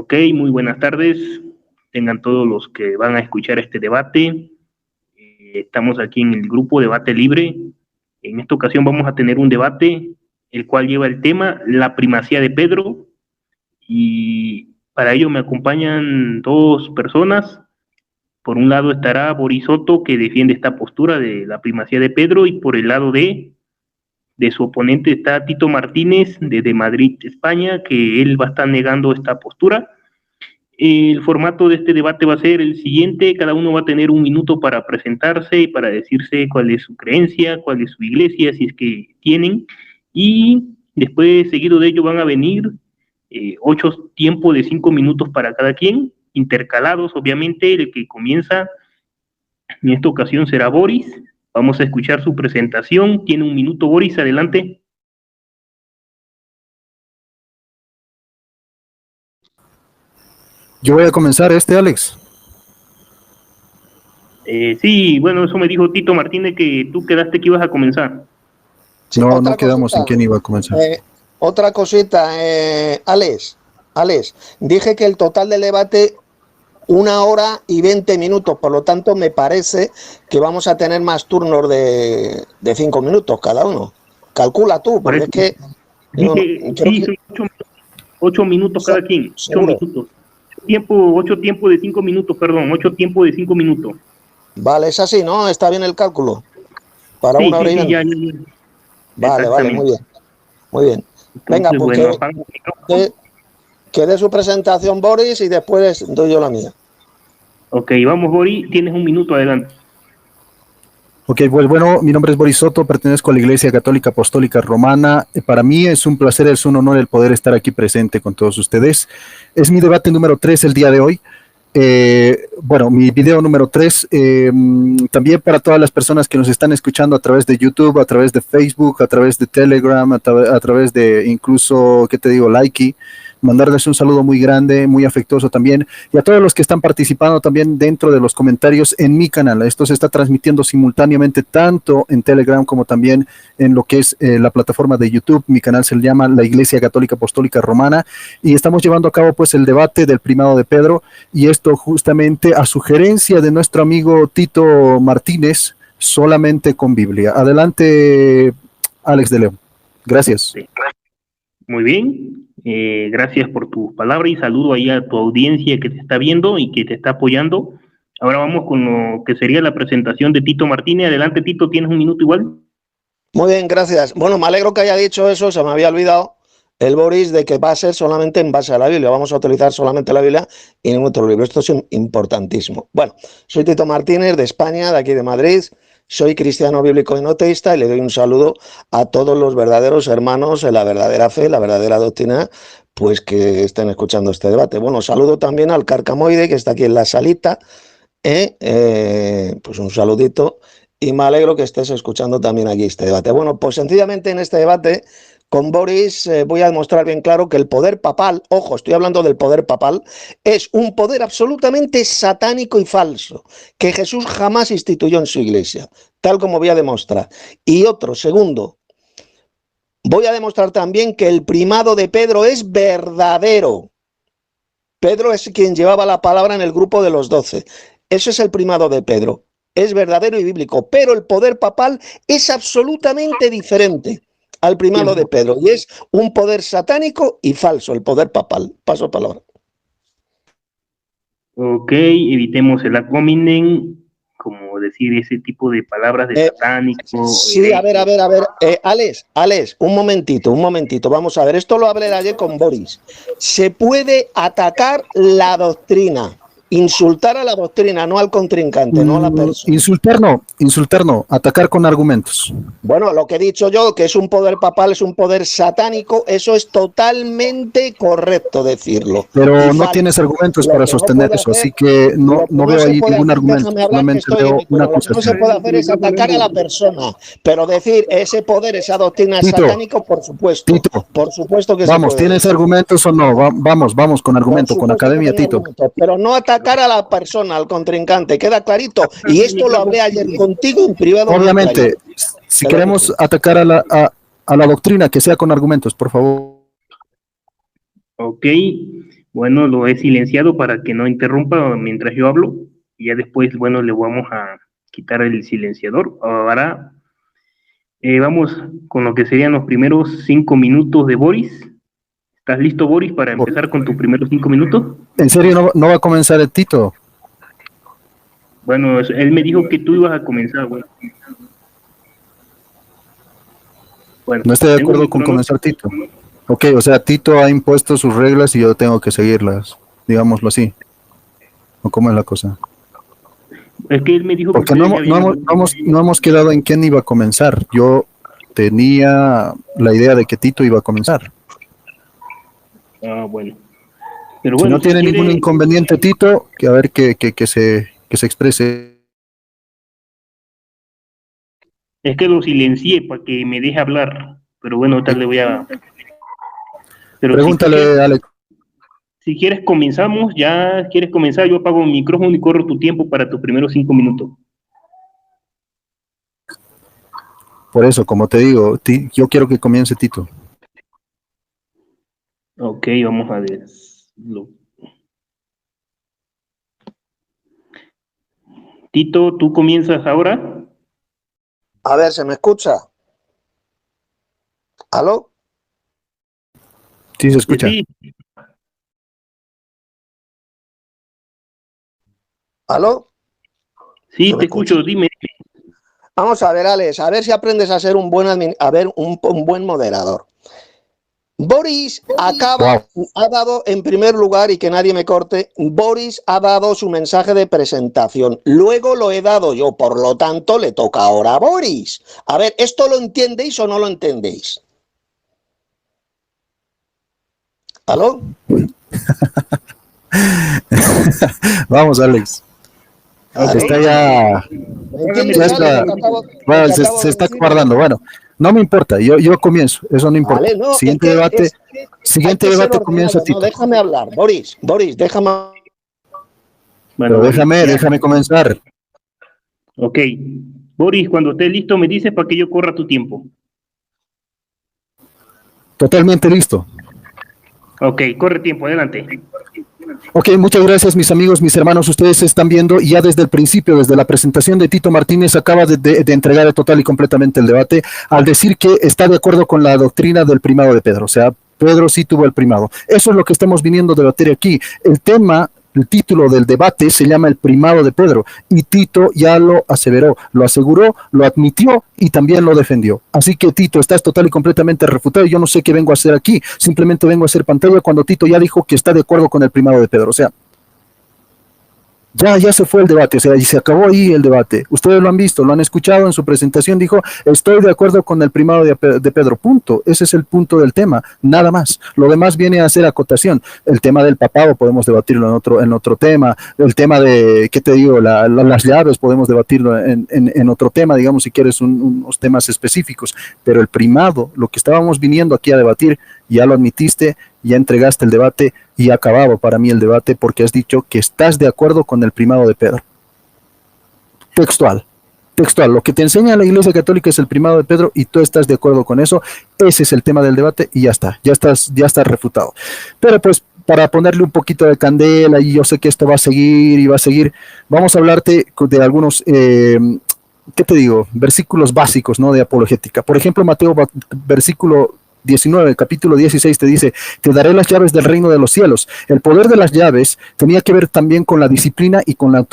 Ok, muy buenas tardes. Tengan todos los que van a escuchar este debate. Estamos aquí en el grupo Debate Libre. En esta ocasión vamos a tener un debate, el cual lleva el tema la primacía de Pedro. Y para ello me acompañan dos personas. Por un lado estará Boris Soto, que defiende esta postura de la primacía de Pedro, y por el lado de su oponente está Tito Martínez, desde Madrid, España, que él va a estar negando esta postura. El formato de este debate va a ser el siguiente: cada uno va a tener un minuto para presentarse y para decirse cuál es su creencia, cuál es su iglesia, si es que tienen, y después, seguido de ello, van a venir 8 tiempos de 5 minutos para cada quien, intercalados, obviamente. El que comienza en esta ocasión será Boris. Vamos a escuchar su presentación. Tiene un minuto, Boris, adelante. Yo voy a comenzar, Alex. Sí, bueno, eso me dijo Tito Martínez, que tú quedaste que ibas a comenzar. Sí, no quedamos en quién iba a comenzar. Otra cosita, Alex, dije que el total del debate 1 hora y 20 minutos, por lo tanto me parece que vamos a tener más turnos de 5 minutos cada uno. Calcula tú, porque es que... Dije, sí, son 8 minutos cada quien, 8 minutos. 8 tiempos de 5 minutos, perdón, 8 tiempos de 5 minutos. Vale, es así, ¿no? Está bien el cálculo. Para 1 hora y 20. Ya. Vale, muy bien. Muy bien. Venga, entonces, pues que dé su presentación Boris y después doy yo la mía. Ok, vamos, Boris, tienes un minuto, adelante. Ok, pues bueno, mi nombre es Boris Soto, pertenezco a la Iglesia Católica Apostólica Romana. Para mí es un placer, es un honor el poder estar aquí presente con todos ustedes. Es mi debate número 3 el día de hoy. Bueno, mi video número 3, también para todas las personas que nos están escuchando a través de YouTube, a través de Facebook, a través de Telegram, a través de incluso, ¿qué te digo?, Likey. Mandarles un saludo muy grande, muy afectuoso también, y a todos los que están participando también dentro de los comentarios en mi canal. Esto se está transmitiendo simultáneamente tanto en Telegram como también en lo que es la plataforma de YouTube. Mi canal se llama La Iglesia Católica Apostólica Romana, y estamos llevando a cabo pues el debate del primado de Pedro, y esto justamente a sugerencia de nuestro amigo Tito Martínez, solamente con Biblia. Adelante, Alex de León. Gracias. Sí. Muy bien. Gracias por tus palabras, y saludo ahí a tu audiencia que te está viendo y que te está apoyando. Ahora vamos con lo que sería la presentación de Tito Martínez. Adelante, Tito, tienes un minuto igual. Muy bien, gracias. Bueno, me alegro que haya dicho eso, se me había olvidado el Boris de que va a ser solamente en base a la Biblia. Vamos a utilizar solamente la Biblia y ningún otro libro. Esto es importantísimo. Bueno, soy Tito Martínez, de España, de aquí de Madrid. Soy cristiano bíblico y no teísta, y le doy un saludo a todos los verdaderos hermanos en la verdadera fe, la verdadera doctrina, pues que estén escuchando este debate. Bueno, saludo también al Carcamoide, que está aquí en la salita, pues un saludito, y me alegro que estés escuchando también aquí este debate. Bueno, pues sencillamente en este debate con Boris voy a demostrar bien claro que el poder papal, ojo, estoy hablando del poder papal, es un poder absolutamente satánico y falso, que Jesús jamás instituyó en su iglesia, tal como voy a demostrar. Y otro, segundo, voy a demostrar también que el primado de Pedro es verdadero. Pedro es quien llevaba la palabra en el grupo de los 12. Eso es el primado de Pedro. Es verdadero y bíblico, pero el poder papal es absolutamente diferente al primado de Pedro, y es un poder satánico y falso, el poder papal. Paso palabra. Ok, evitemos el ad hominem, como decir ese tipo de palabras de satánico. Sí, a ver, Alex, un momentito, vamos a ver, esto lo hablé ayer con Boris. Se puede atacar la doctrina, insultar a la doctrina, no al contrincante, no a la persona. Insultar no, atacar con argumentos. Bueno, lo que he dicho yo, que es un poder papal, es un poder satánico, eso es totalmente correcto decirlo. Pero no tienes argumentos para sostener eso, así que no veo ahí ningún argumento, solamente veo una acusación. Lo que no se puede hacer es atacar a la persona, pero decir ese poder, esa doctrina es satánico, por supuesto. Tito, por supuesto que vamos, se puede. ¿tienes argumentos o no? Vamos con argumento, con academia, Tito. Pero no atacar a la persona, al contrincante, queda clarito. Y esto lo hablé ayer contigo en privado. Obviamente, si queremos atacar a la doctrina, que sea con argumentos, por favor. Ok, Bueno, lo he silenciado para que no interrumpa mientras yo hablo. Y ya después, bueno, le vamos a quitar el silenciador. Ahora vamos con lo que serían los primeros 5 minutos de Boris. ¿Estás listo, Boris, para empezar con tus primeros 5 minutos? ¿En serio no va a comenzar el Tito? Bueno, él me dijo que tú ibas a comenzar, bueno. No estoy de acuerdo con comenzar Tito. Ok, o sea, Tito ha impuesto sus reglas y yo tengo que seguirlas, digámoslo así. ¿O cómo es la cosa? Es que él me dijo... Porque no hemos quedado en quién iba a comenzar. Yo tenía la idea de que Tito iba a comenzar. Ah, bueno. Pero bueno, si no tiene quiere... ningún inconveniente, Tito, que a ver que se exprese. Es que lo silencié para que me deje hablar. Pero bueno, tal le voy a... Pero pregúntale, si quieres, Alex. Si quieres comenzamos, ya quieres comenzar, yo apago el micrófono y corro tu tiempo para tus primeros 5 minutos. Por eso, como te digo, yo quiero que comience Tito. Ok, vamos a ver. Tito, ¿tú comienzas ahora? A ver, ¿se me escucha? ¿Aló? Sí, se escucha. Sí. ¿Aló? Sí, te escucho, dime. Vamos a ver, Alex, a ver si aprendes a ser un buen moderador. Boris ha dado, en primer lugar, y que nadie me corte, Boris ha dado su mensaje de presentación. Luego lo he dado yo, por lo tanto, le toca ahora a Boris. A ver, ¿esto lo entendéis o no lo entendéis? ¿Aló? Vamos, Alex. Se está ya... Bueno, se está guardando. Bueno, no me importa, yo comienzo, eso no importa. Vale, no, siguiente debate comienza Tito. No, déjame hablar, Boris, déjame. Bueno, déjame comenzar. Ok, Boris, cuando estés listo me dices para que yo corra tu tiempo. Totalmente listo. Ok, corre tiempo, adelante. Ok, muchas gracias mis amigos, mis hermanos, ustedes están viendo y ya desde el principio, desde la presentación de Tito Martínez, acaba de entregar total y completamente el debate al decir que está de acuerdo con la doctrina del primado de Pedro, o sea, Pedro sí tuvo el primado. Eso es lo que estamos viniendo a debatir aquí. El título del debate se llama El primado de Pedro y Tito ya lo aseveró, lo aseguró, lo admitió y también lo defendió. Así que Tito, estás total y completamente refutado. Yo no sé qué vengo a hacer aquí, simplemente vengo a hacer pantalla cuando Tito ya dijo que está de acuerdo con el primado de Pedro. O sea, ya se fue el debate, o sea, y se acabó ahí el debate. Ustedes lo han visto, lo han escuchado en su presentación, dijo, estoy de acuerdo con el primado de Pedro, punto. Ese es el punto del tema, nada más. Lo demás viene a ser acotación. El tema del papado podemos debatirlo en otro tema. El tema de, ¿qué te digo? Las llaves podemos debatirlo en otro tema, digamos, si quieres unos temas específicos. Pero el primado, lo que estábamos viniendo aquí a debatir, ya lo admitiste, ya entregaste el debate y acabado para mí el debate porque has dicho que estás de acuerdo con el primado de Pedro. Textual, lo que te enseña la Iglesia Católica es el primado de Pedro y tú estás de acuerdo con eso. Ese es el tema del debate y ya estás refutado. Pero pues para ponerle un poquito de candela, y yo sé que esto va a seguir, vamos a hablarte de algunos... ¿qué te digo? Versículos básicos, ¿no? De apologética. Por ejemplo, Mateo, versículo 19, capítulo 16 te dice, te daré las llaves del reino de los cielos. El poder de las llaves tenía que ver también con la disciplina y con la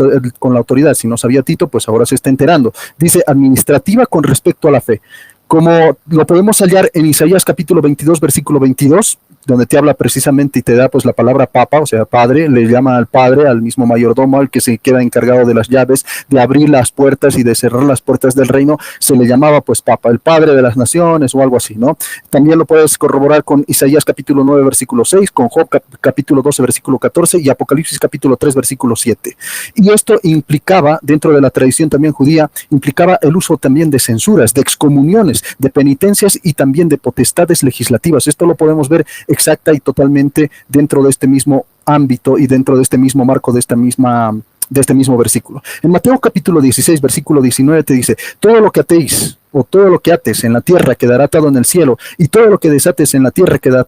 autoridad. Si no sabía Tito, pues ahora se está enterando. Dice administrativa con respecto a la fe. Como lo podemos hallar en Isaías capítulo 22, versículo 22, donde te habla precisamente y te da pues la palabra papa, o sea, padre, le llama al padre, al mismo mayordomo, al que se queda encargado de las llaves, de abrir las puertas y de cerrar las puertas del reino, se le llamaba pues papa, el padre de las naciones o algo así, ¿no? También lo puedes corroborar con Isaías capítulo 9, versículo 6, con Job capítulo 12, versículo 14 y Apocalipsis capítulo 3, versículo 7. Y esto implicaba, dentro de la tradición también judía, implicaba el uso también de censuras, de excomuniones, de penitencias y también de potestades legislativas. Esto lo podemos ver exacta y totalmente dentro de este mismo ámbito y dentro de este mismo marco de este mismo versículo. En Mateo capítulo 16, versículo 19 te dice, todo lo que atéis o todo lo que ates en la tierra quedará atado en el cielo, y todo lo que desates en la tierra quedará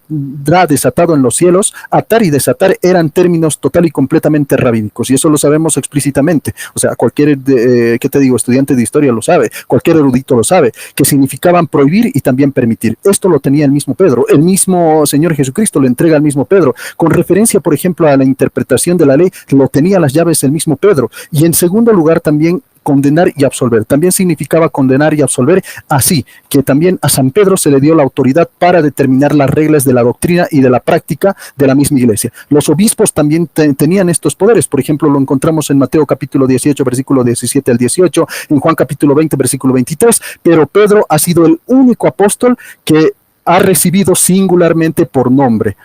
desatado en los cielos. Atar y desatar eran términos total y completamente rabínicos, y eso lo sabemos explícitamente. O sea, cualquier, ¿qué te digo?, estudiante de historia lo sabe, cualquier erudito lo sabe, que significaban prohibir y también permitir. Esto lo tenía el mismo Pedro, el mismo Señor Jesucristo le entrega al mismo Pedro. Con referencia, por ejemplo, a la interpretación de la ley, lo tenía las llaves el mismo Pedro. Y en segundo lugar, también condenar y absolver. También significaba condenar y absolver, así que también a San Pedro se le dio la autoridad para determinar las reglas de la doctrina y de la práctica de la misma iglesia. Los obispos también tenían estos poderes. Por ejemplo, lo encontramos en Mateo capítulo 18, versículo 17 al 18, en Juan capítulo 20, versículo 23, pero Pedro ha sido el único apóstol que ha recibido singularmente por nombre.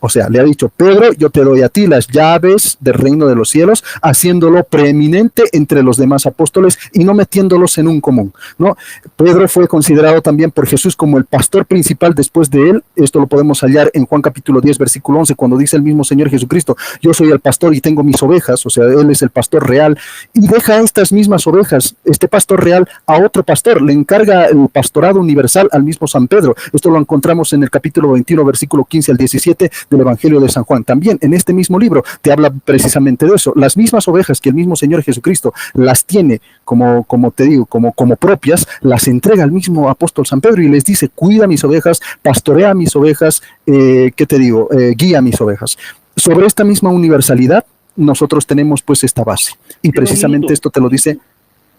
O sea, le ha dicho, Pedro, yo te doy a ti las llaves del reino de los cielos, haciéndolo preeminente entre los demás apóstoles y no metiéndolos en un común, ¿no? Pedro fue considerado también por Jesús como el pastor principal después de él. Esto lo podemos hallar en Juan capítulo 10, versículo 11, cuando dice el mismo Señor Jesucristo, yo soy el pastor y tengo mis ovejas. O sea, él es el pastor real, y deja estas mismas ovejas, este pastor real, a otro pastor. Le encarga el pastorado universal al mismo San Pedro. Esto lo encontramos en el capítulo 21, versículo 15 al 17, del Evangelio de San Juan. También en este mismo libro te habla precisamente de eso. Las mismas ovejas que el mismo Señor Jesucristo las tiene como te digo, como propias, las entrega al mismo apóstol San Pedro y les dice, cuida mis ovejas, pastorea mis ovejas, ¿qué te digo? Guía mis ovejas. Sobre esta misma universalidad, nosotros tenemos pues esta base. Y precisamente esto te lo dice,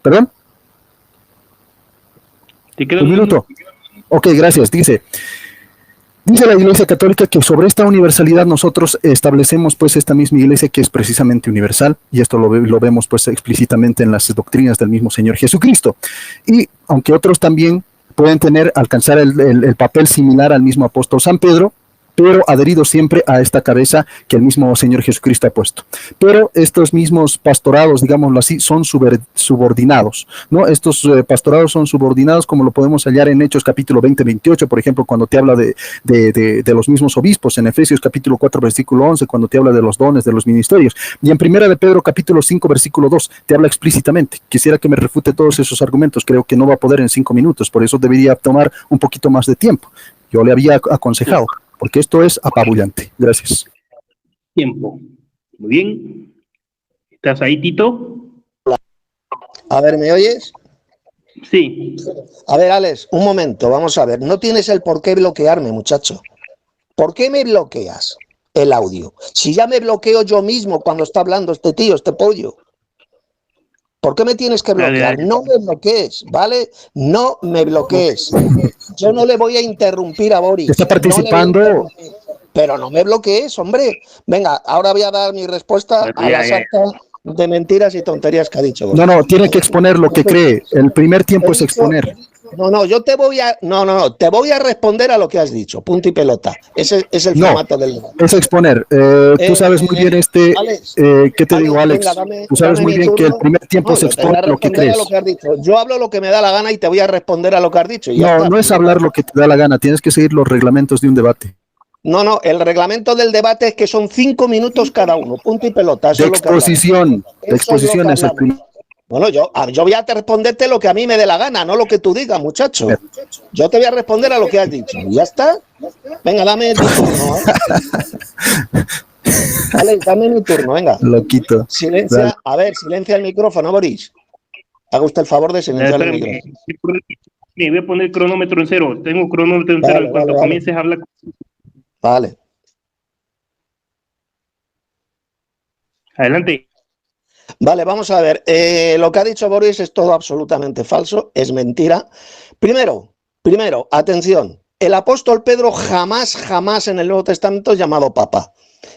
¿perdón? ¿Te queda un minuto? Ok, gracias. Dice la Iglesia Católica que sobre esta universalidad nosotros establecemos pues esta misma Iglesia que es precisamente universal, y esto lo vemos pues explícitamente en las doctrinas del mismo Señor Jesucristo. Y aunque otros también pueden alcanzar el papel similar al mismo apóstol San Pedro, pero adherido siempre a esta cabeza que el mismo Señor Jesucristo ha puesto. Pero estos mismos pastorados, digámoslo así, son subordinados, ¿no? Estos pastorados son subordinados, como lo podemos hallar en Hechos capítulo 20, 28, por ejemplo, cuando te habla de los mismos obispos, en Efesios capítulo 4, versículo 11, cuando te habla de los dones, de los ministerios, y en Primera de Pedro capítulo 5, versículo 2, te habla explícitamente. Quisiera que me refute todos esos argumentos, creo que no va a poder en 5 minutos, por eso debería tomar un poquito más de tiempo. Yo le había aconsejado, porque esto es apabullante. Gracias. Tiempo. Muy bien. ¿Estás ahí, Tito? A ver, ¿me oyes? Sí. A ver, Alex, un momento, vamos a ver. No tienes el por qué bloquearme, muchacho. ¿Por qué me bloqueas el audio? Si ya me bloqueo yo mismo cuando está hablando este tío, este pollo. ¿Por qué me tienes que bloquear? No me bloquees, ¿vale? No me bloquees. Yo no le voy a interrumpir a Boris. Está participando. Pero no me bloquees, hombre. Venga, ahora voy a dar mi respuesta a la sarta de mentiras y tonterías que ha dicho Boris. No, tiene que exponer lo que cree. El primer tiempo es exponer. Yo te voy a... te voy a responder a lo que has dicho, punto y pelota. Ese es el formato del debate. Es exponer. Tú sabes muy bien Alex, ¿qué te digo, Alex? Venga, tú sabes muy bien turno. Que el primer tiempo se expone lo que crees. Lo que has dicho. Yo hablo lo que me da la gana y te voy a responder a lo que has dicho. No es hablar lo que te da la gana, tienes que seguir los reglamentos de un debate. No, el reglamento del debate es que son 5 minutos cada uno, punto y pelota. Eso de exposición. De exposición es el primer. Bueno, yo voy a responderte lo que a mí me dé la gana, no lo que tú digas, muchacho. Yo te voy a responder a lo que has dicho. ¿Y ya está? Venga, dame tu turno. Vale, dame mi turno, venga. Loquito. Silencia, dale. A ver, silencia el micrófono, Boris. Haga usted el favor de silenciar el micrófono. Me voy a poner el cronómetro en cero. Tengo cronómetro en cero. Cuando comiences a hablar. Vale. Adelante. Vale, vamos a ver. Lo que ha dicho Boris es todo absolutamente falso, es mentira. Primero, atención. El apóstol Pedro jamás en el Nuevo Testamento es llamado Papa.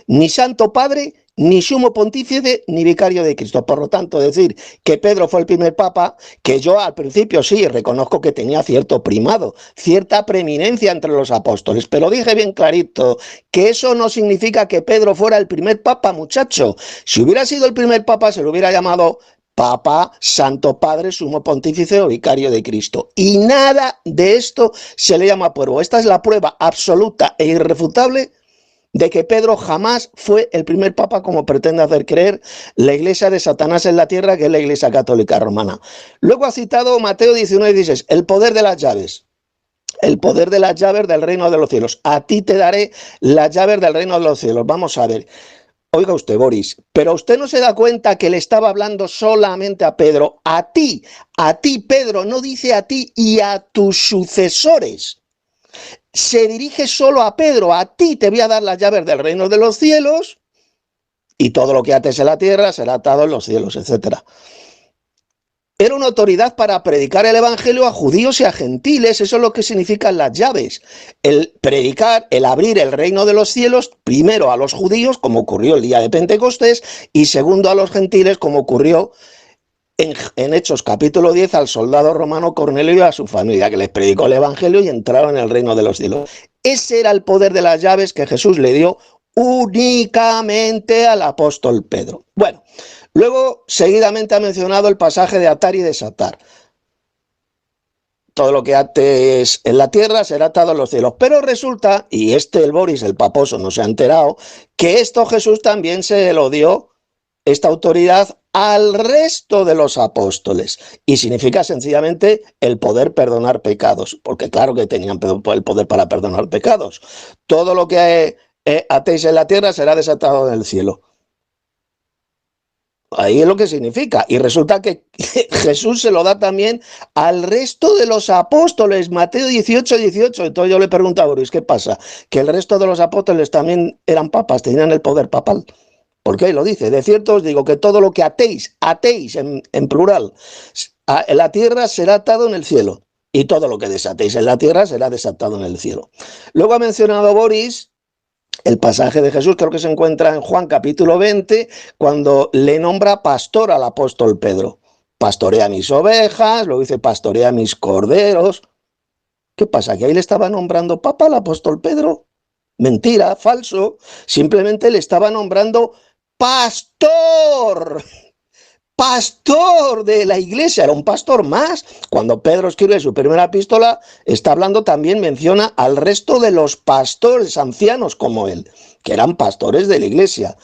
Ni Santo Padre, ni Sumo Pontífice, ni Vicario de Cristo. Por lo tanto, decir que Pedro fue el primer Papa, que yo al principio sí reconozco que tenía cierto primado, cierta preeminencia entre los apóstoles, pero dije bien clarito que eso no significa que Pedro fuera el primer Papa, muchacho. Si hubiera sido el primer Papa, se lo hubiera llamado Papa, Santo Padre, Sumo Pontífice o Vicario de Cristo. Y nada de esto se le llama prueba. Esta es la prueba absoluta e irrefutable de que Pedro jamás fue el primer papa, como pretende hacer creer la iglesia de Satanás en la tierra, que es la Iglesia Católica Romana. Luego ha citado Mateo 19:16, el poder de las llaves. El poder de las llaves del reino de los cielos. A ti te daré las llaves del reino de los cielos. Vamos a ver. Oiga usted, Boris, pero usted no se da cuenta que le estaba hablando solamente a Pedro. A ti, Pedro, no dice a ti y a tus sucesores. Se dirige solo a Pedro. A ti te voy a dar las llaves del reino de los cielos y todo lo que ates en la tierra será atado en los cielos, etcétera. Era una autoridad para predicar el evangelio a judíos y a gentiles. Eso es lo que significan las llaves. El predicar, el abrir el reino de los cielos, primero a los judíos, como ocurrió el día de Pentecostés, y segundo a los gentiles, como ocurrió en Hechos capítulo 10 al soldado romano Cornelio y a su familia, que les predicó el evangelio y entraron en el reino de los cielos. Ese era el poder de las llaves que Jesús le dio únicamente al apóstol Pedro. Bueno, luego seguidamente ha mencionado el pasaje de atar y desatar. Todo lo que ates en la tierra será atado en los cielos. Pero resulta, y el Boris, el paposo, no se ha enterado, que esto Jesús también se lo dio, esta autoridad, al resto de los apóstoles. Y significa sencillamente el poder perdonar pecados. Porque claro que tenían el poder para perdonar pecados. Todo lo que atéis en la tierra será desatado en el cielo. Ahí es lo que significa. Y resulta que Jesús se lo da también al resto de los apóstoles. Mateo 18:18. Entonces yo le pregunto a Boris, ¿qué pasa? Que el resto de los apóstoles también eran papas, tenían el poder papal. ¿Por qué lo dice? De cierto os digo que todo lo que atéis en plural, en la tierra será atado en el cielo. Y todo lo que desatéis en la tierra será desatado en el cielo. Luego ha mencionado Boris el pasaje de Jesús, creo que se encuentra en Juan capítulo 20, cuando le nombra pastor al apóstol Pedro. Pastorea mis ovejas, luego dice pastorea mis corderos. ¿Qué pasa? ¿Que ahí le estaba nombrando papa al apóstol Pedro? Mentira, falso. Simplemente le estaba nombrando pastor. Pastor de la iglesia, era un pastor más. Cuando Pedro escribe su primera epístola, está hablando también, menciona al resto de los pastores ancianos como él, que eran pastores de la iglesia.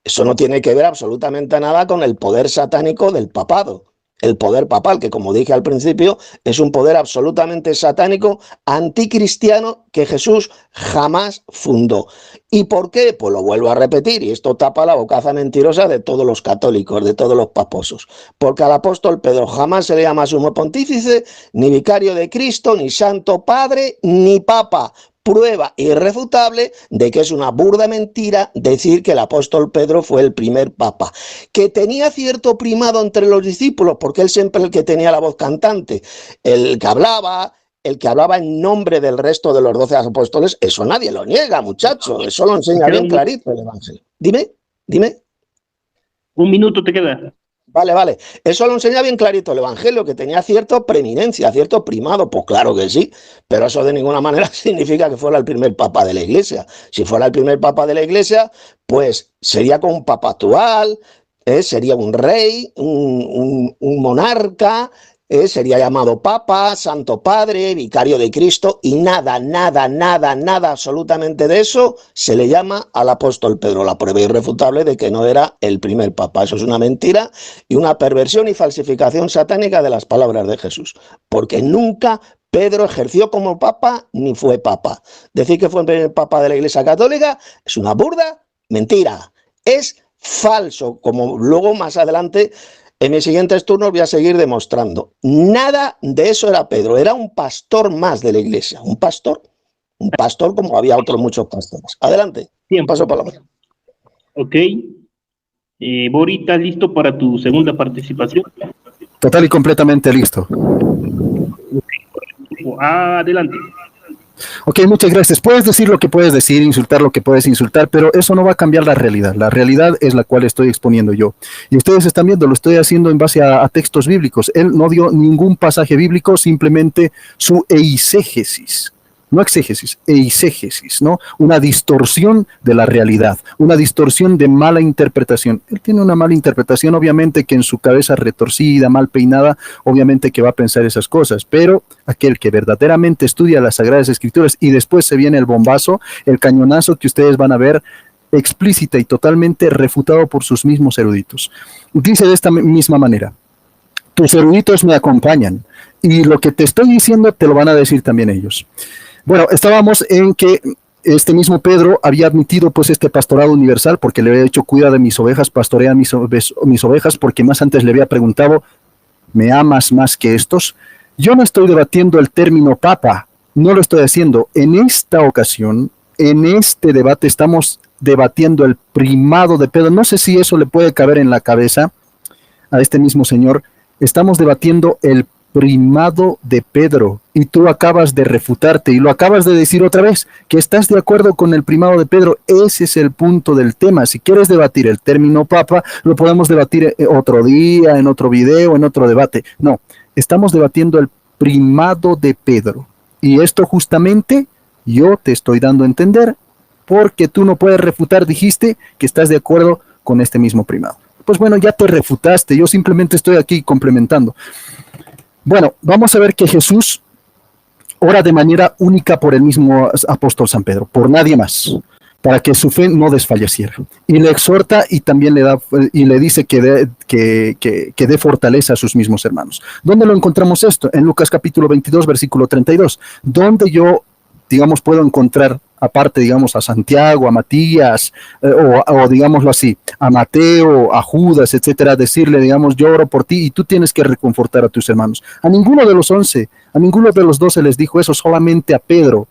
Eso no tiene que ver absolutamente nada con el poder satánico del papado. El poder papal, que como dije al principio, es un poder absolutamente satánico, anticristiano, que Jesús jamás fundó. ¿Y por qué? Pues lo vuelvo a repetir, y esto tapa la bocaza mentirosa de todos los católicos, de todos los paposos. Porque al apóstol Pedro jamás se le llama sumo pontífice, ni vicario de Cristo, ni santo padre, ni papa. Prueba irrefutable de que es una burda mentira decir que el apóstol Pedro fue el primer papa. Que tenía cierto primado entre los discípulos, porque él siempre el que tenía la voz cantante, el que hablaba en nombre del resto de los 12 apóstoles, eso nadie lo niega, muchacho. Eso lo enseña bien clarito el Evangelio. Dime. Un minuto te queda. Vale. Eso lo enseña bien clarito el Evangelio, que tenía cierta preeminencia, cierto primado. Pues claro que sí, pero eso de ninguna manera significa que fuera el primer papa de la iglesia. Si fuera el primer papa de la iglesia, pues sería como un papa actual, sería un rey, un monarca, sería llamado papa, santo padre, vicario de Cristo, y nada, absolutamente de eso se le llama al apóstol Pedro. La prueba irrefutable de que no era el primer papa. Eso es una mentira y una perversión y falsificación satánica de las palabras de Jesús, porque nunca Pedro ejerció como papa ni fue papa. Decir que fue el primer papa de la Iglesia Católica es una burda mentira, es falso, como luego más adelante en mis siguientes turnos voy a seguir demostrando. Nada de eso era Pedro, era un pastor más de la iglesia, un pastor como había otros muchos pastores. Adelante, paso palabra. Ok. Boris, ¿estás listo para tu segunda participación? Total y completamente listo. Adelante. Ok, muchas gracias. Puedes decir lo que puedes decir, insultar lo que puedes insultar, pero eso no va a cambiar la realidad. La realidad es la cual estoy exponiendo yo. Y ustedes están viendo, lo estoy haciendo en base a textos bíblicos. Él no dio ningún pasaje bíblico, simplemente su eisegesis. no exégesis, eisegesis, ¿no? Una distorsión de la realidad, una distorsión de mala interpretación. Él tiene una mala interpretación, obviamente que en su cabeza retorcida, mal peinada, obviamente que va a pensar esas cosas, pero aquel que verdaderamente estudia las Sagradas Escrituras y después se viene el bombazo, el cañonazo que ustedes van a ver explícita y totalmente refutado por sus mismos eruditos. Dice de esta misma manera: tus eruditos me acompañan y lo que te estoy diciendo te lo van a decir también ellos. Bueno, estábamos en que este mismo Pedro había admitido pues este pastorado universal porque le había dicho: cuida de mis ovejas, pastorea mis ovejas, porque más antes le había preguntado: ¿me amas más que estos? Yo no estoy debatiendo el término papa, no lo estoy haciendo. En esta ocasión, en este debate, estamos debatiendo el primado de Pedro. No sé si eso le puede caber en la cabeza a este mismo señor. Estamos debatiendo el primado de Pedro y tú acabas de refutarte y lo acabas de decir otra vez, que estás de acuerdo con el primado de Pedro. Ese es el punto del tema. Si quieres debatir el término papa, lo podemos debatir otro día, en otro video, en otro debate. No, estamos debatiendo el primado de Pedro y esto justamente yo te estoy dando a entender porque tú no puedes refutar. Dijiste que estás de acuerdo con este mismo primado. Pues bueno, ya te refutaste, yo simplemente estoy aquí complementando. Bueno, vamos a ver que Jesús ora de manera única por el mismo apóstol San Pedro, por nadie más, para que su fe no desfalleciera. Y le exhorta y también le da y le dice que dé fortaleza a sus mismos hermanos. ¿Dónde lo encontramos esto? En Lucas capítulo 22, versículo 32, donde yo, digamos, puedo encontrar, aparte, digamos, a Santiago, a Matías, o digámoslo así, a Mateo, a Judas, etcétera, decirle, digamos, yo oro por ti y tú tienes que reconfortar a tus hermanos. A ninguno de los 11, a ninguno de los 12 les dijo eso, solamente a Pedro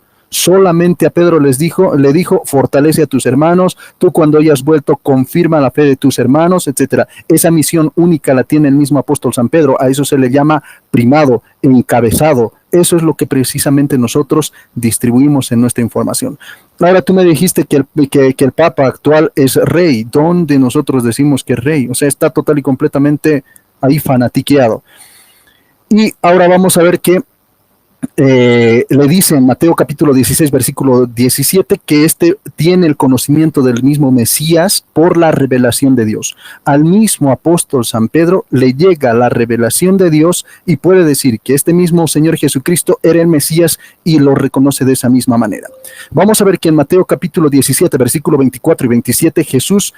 le dijo, fortalece a tus hermanos, tú cuando hayas vuelto confirma la fe de tus hermanos, etcétera. Esa misión única la tiene el mismo apóstol San Pedro, a eso se le llama primado, encabezado. Eso es lo que precisamente nosotros distribuimos en nuestra información. Ahora tú me dijiste que el Papa actual es rey. ¿Dónde nosotros decimos que es rey? O sea, está total y completamente ahí fanatiqueado. Y ahora vamos a ver que le dice en Mateo capítulo 16, versículo 17, que este tiene el conocimiento del mismo Mesías por la revelación de Dios. Al mismo apóstol San Pedro le llega la revelación de Dios y puede decir que este mismo Señor Jesucristo era el Mesías y lo reconoce de esa misma manera. Vamos a ver que en Mateo capítulo 17, versículo 24 y 27, Jesús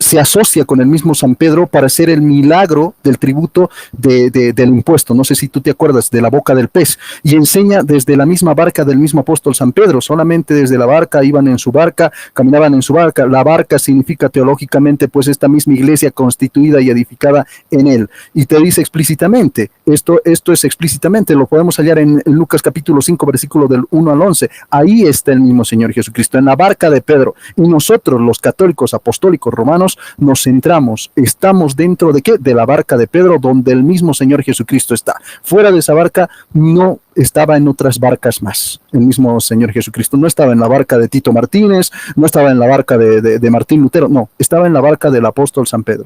se asocia con el mismo San Pedro para hacer el milagro del tributo del impuesto. No sé si tú te acuerdas, de la boca del pez, y enseña desde la misma barca del mismo apóstol San Pedro. Solamente desde la barca, iban en su barca, caminaban en su barca. La barca significa teológicamente pues esta misma iglesia constituida y edificada en él, y te dice explícitamente, esto es explícitamente, lo podemos hallar en Lucas capítulo 5, versículo del 1 al 11, ahí está el mismo Señor Jesucristo, en la barca de Pedro, y nosotros los católicos apostólicos romanos nos centramos, estamos dentro de ¿qué? De la barca de Pedro, donde el mismo Señor Jesucristo está. Fuera de esa barca no estaba en otras barcas más. El mismo Señor Jesucristo no estaba en la barca de Tito Martínez, no estaba en la barca de Martín Lutero, no, estaba en la barca del apóstol San Pedro.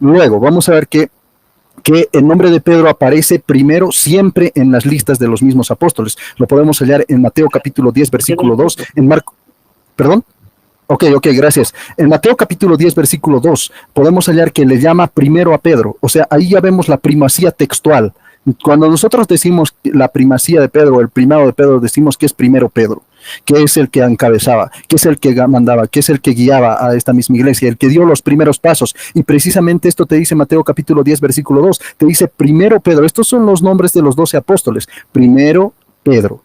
Luego vamos a ver que el nombre de Pedro aparece primero siempre en las listas de los mismos apóstoles. Lo podemos hallar en Mateo capítulo 10, versículo 2, en Marco, perdón. Ok, gracias. En Mateo capítulo 10, versículo 2, podemos hallar que le llama primero a Pedro. O sea, ahí ya vemos la primacía textual. Cuando nosotros decimos la primacía de Pedro, el primado de Pedro, decimos que es primero Pedro, que es el que encabezaba, que es el que mandaba, que es el que guiaba a esta misma iglesia, el que dio los primeros pasos. Y precisamente esto te dice Mateo capítulo 10, versículo 2. Te dice primero Pedro. Estos son los nombres de los 12 apóstoles. Primero Pedro.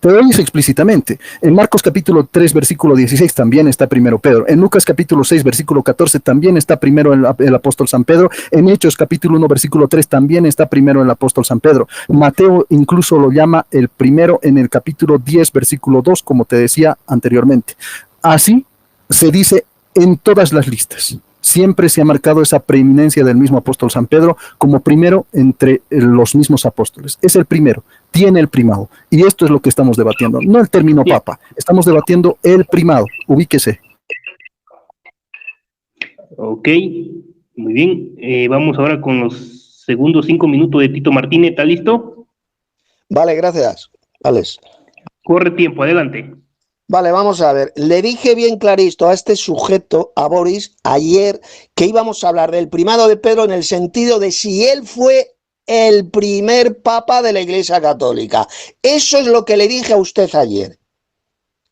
Te lo dice explícitamente. En Marcos capítulo 3, versículo 16 también está primero Pedro. En Lucas capítulo 6, versículo 14 también está primero el apóstol San Pedro. En Hechos capítulo 1, versículo 3 también está primero el apóstol San Pedro. Mateo incluso lo llama el primero en el capítulo 10, versículo 2, como te decía anteriormente. Así se dice en todas las listas. Siempre se ha marcado esa preeminencia del mismo apóstol San Pedro como primero entre los mismos apóstoles. Es el primero, tiene el primado. Y esto es lo que estamos debatiendo. No el término papa, estamos debatiendo el primado. Ubíquese. Ok, muy bien. Vamos ahora con los segundos 5 minutos de Tito Martínez. ¿Está listo? Vale, gracias. Alex. Corre tiempo, adelante. Vale, vamos a ver. Le dije bien clarito a este sujeto, a Boris, ayer, que íbamos a hablar del primado de Pedro en el sentido de si él fue el primer papa de la Iglesia Católica. Eso es lo que le dije a usted ayer.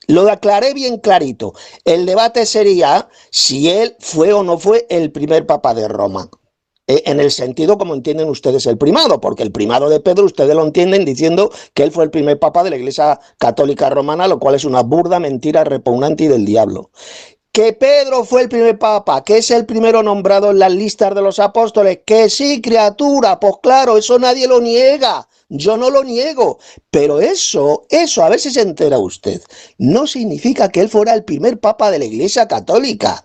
Lo aclaré bien clarito. El debate sería si él fue o no fue el primer papa de Roma. En el sentido como entienden ustedes el primado, porque el primado de Pedro ustedes lo entienden diciendo que él fue el primer papa de la Iglesia Católica Romana, lo cual es una burda mentira repugnante y del diablo. Que Pedro fue el primer papa, que es el primero nombrado en las listas de los apóstoles, que sí, criatura, pues claro, eso nadie lo niega, yo no lo niego, pero eso, a ver si se entera usted, no significa que él fuera el primer papa de la Iglesia Católica.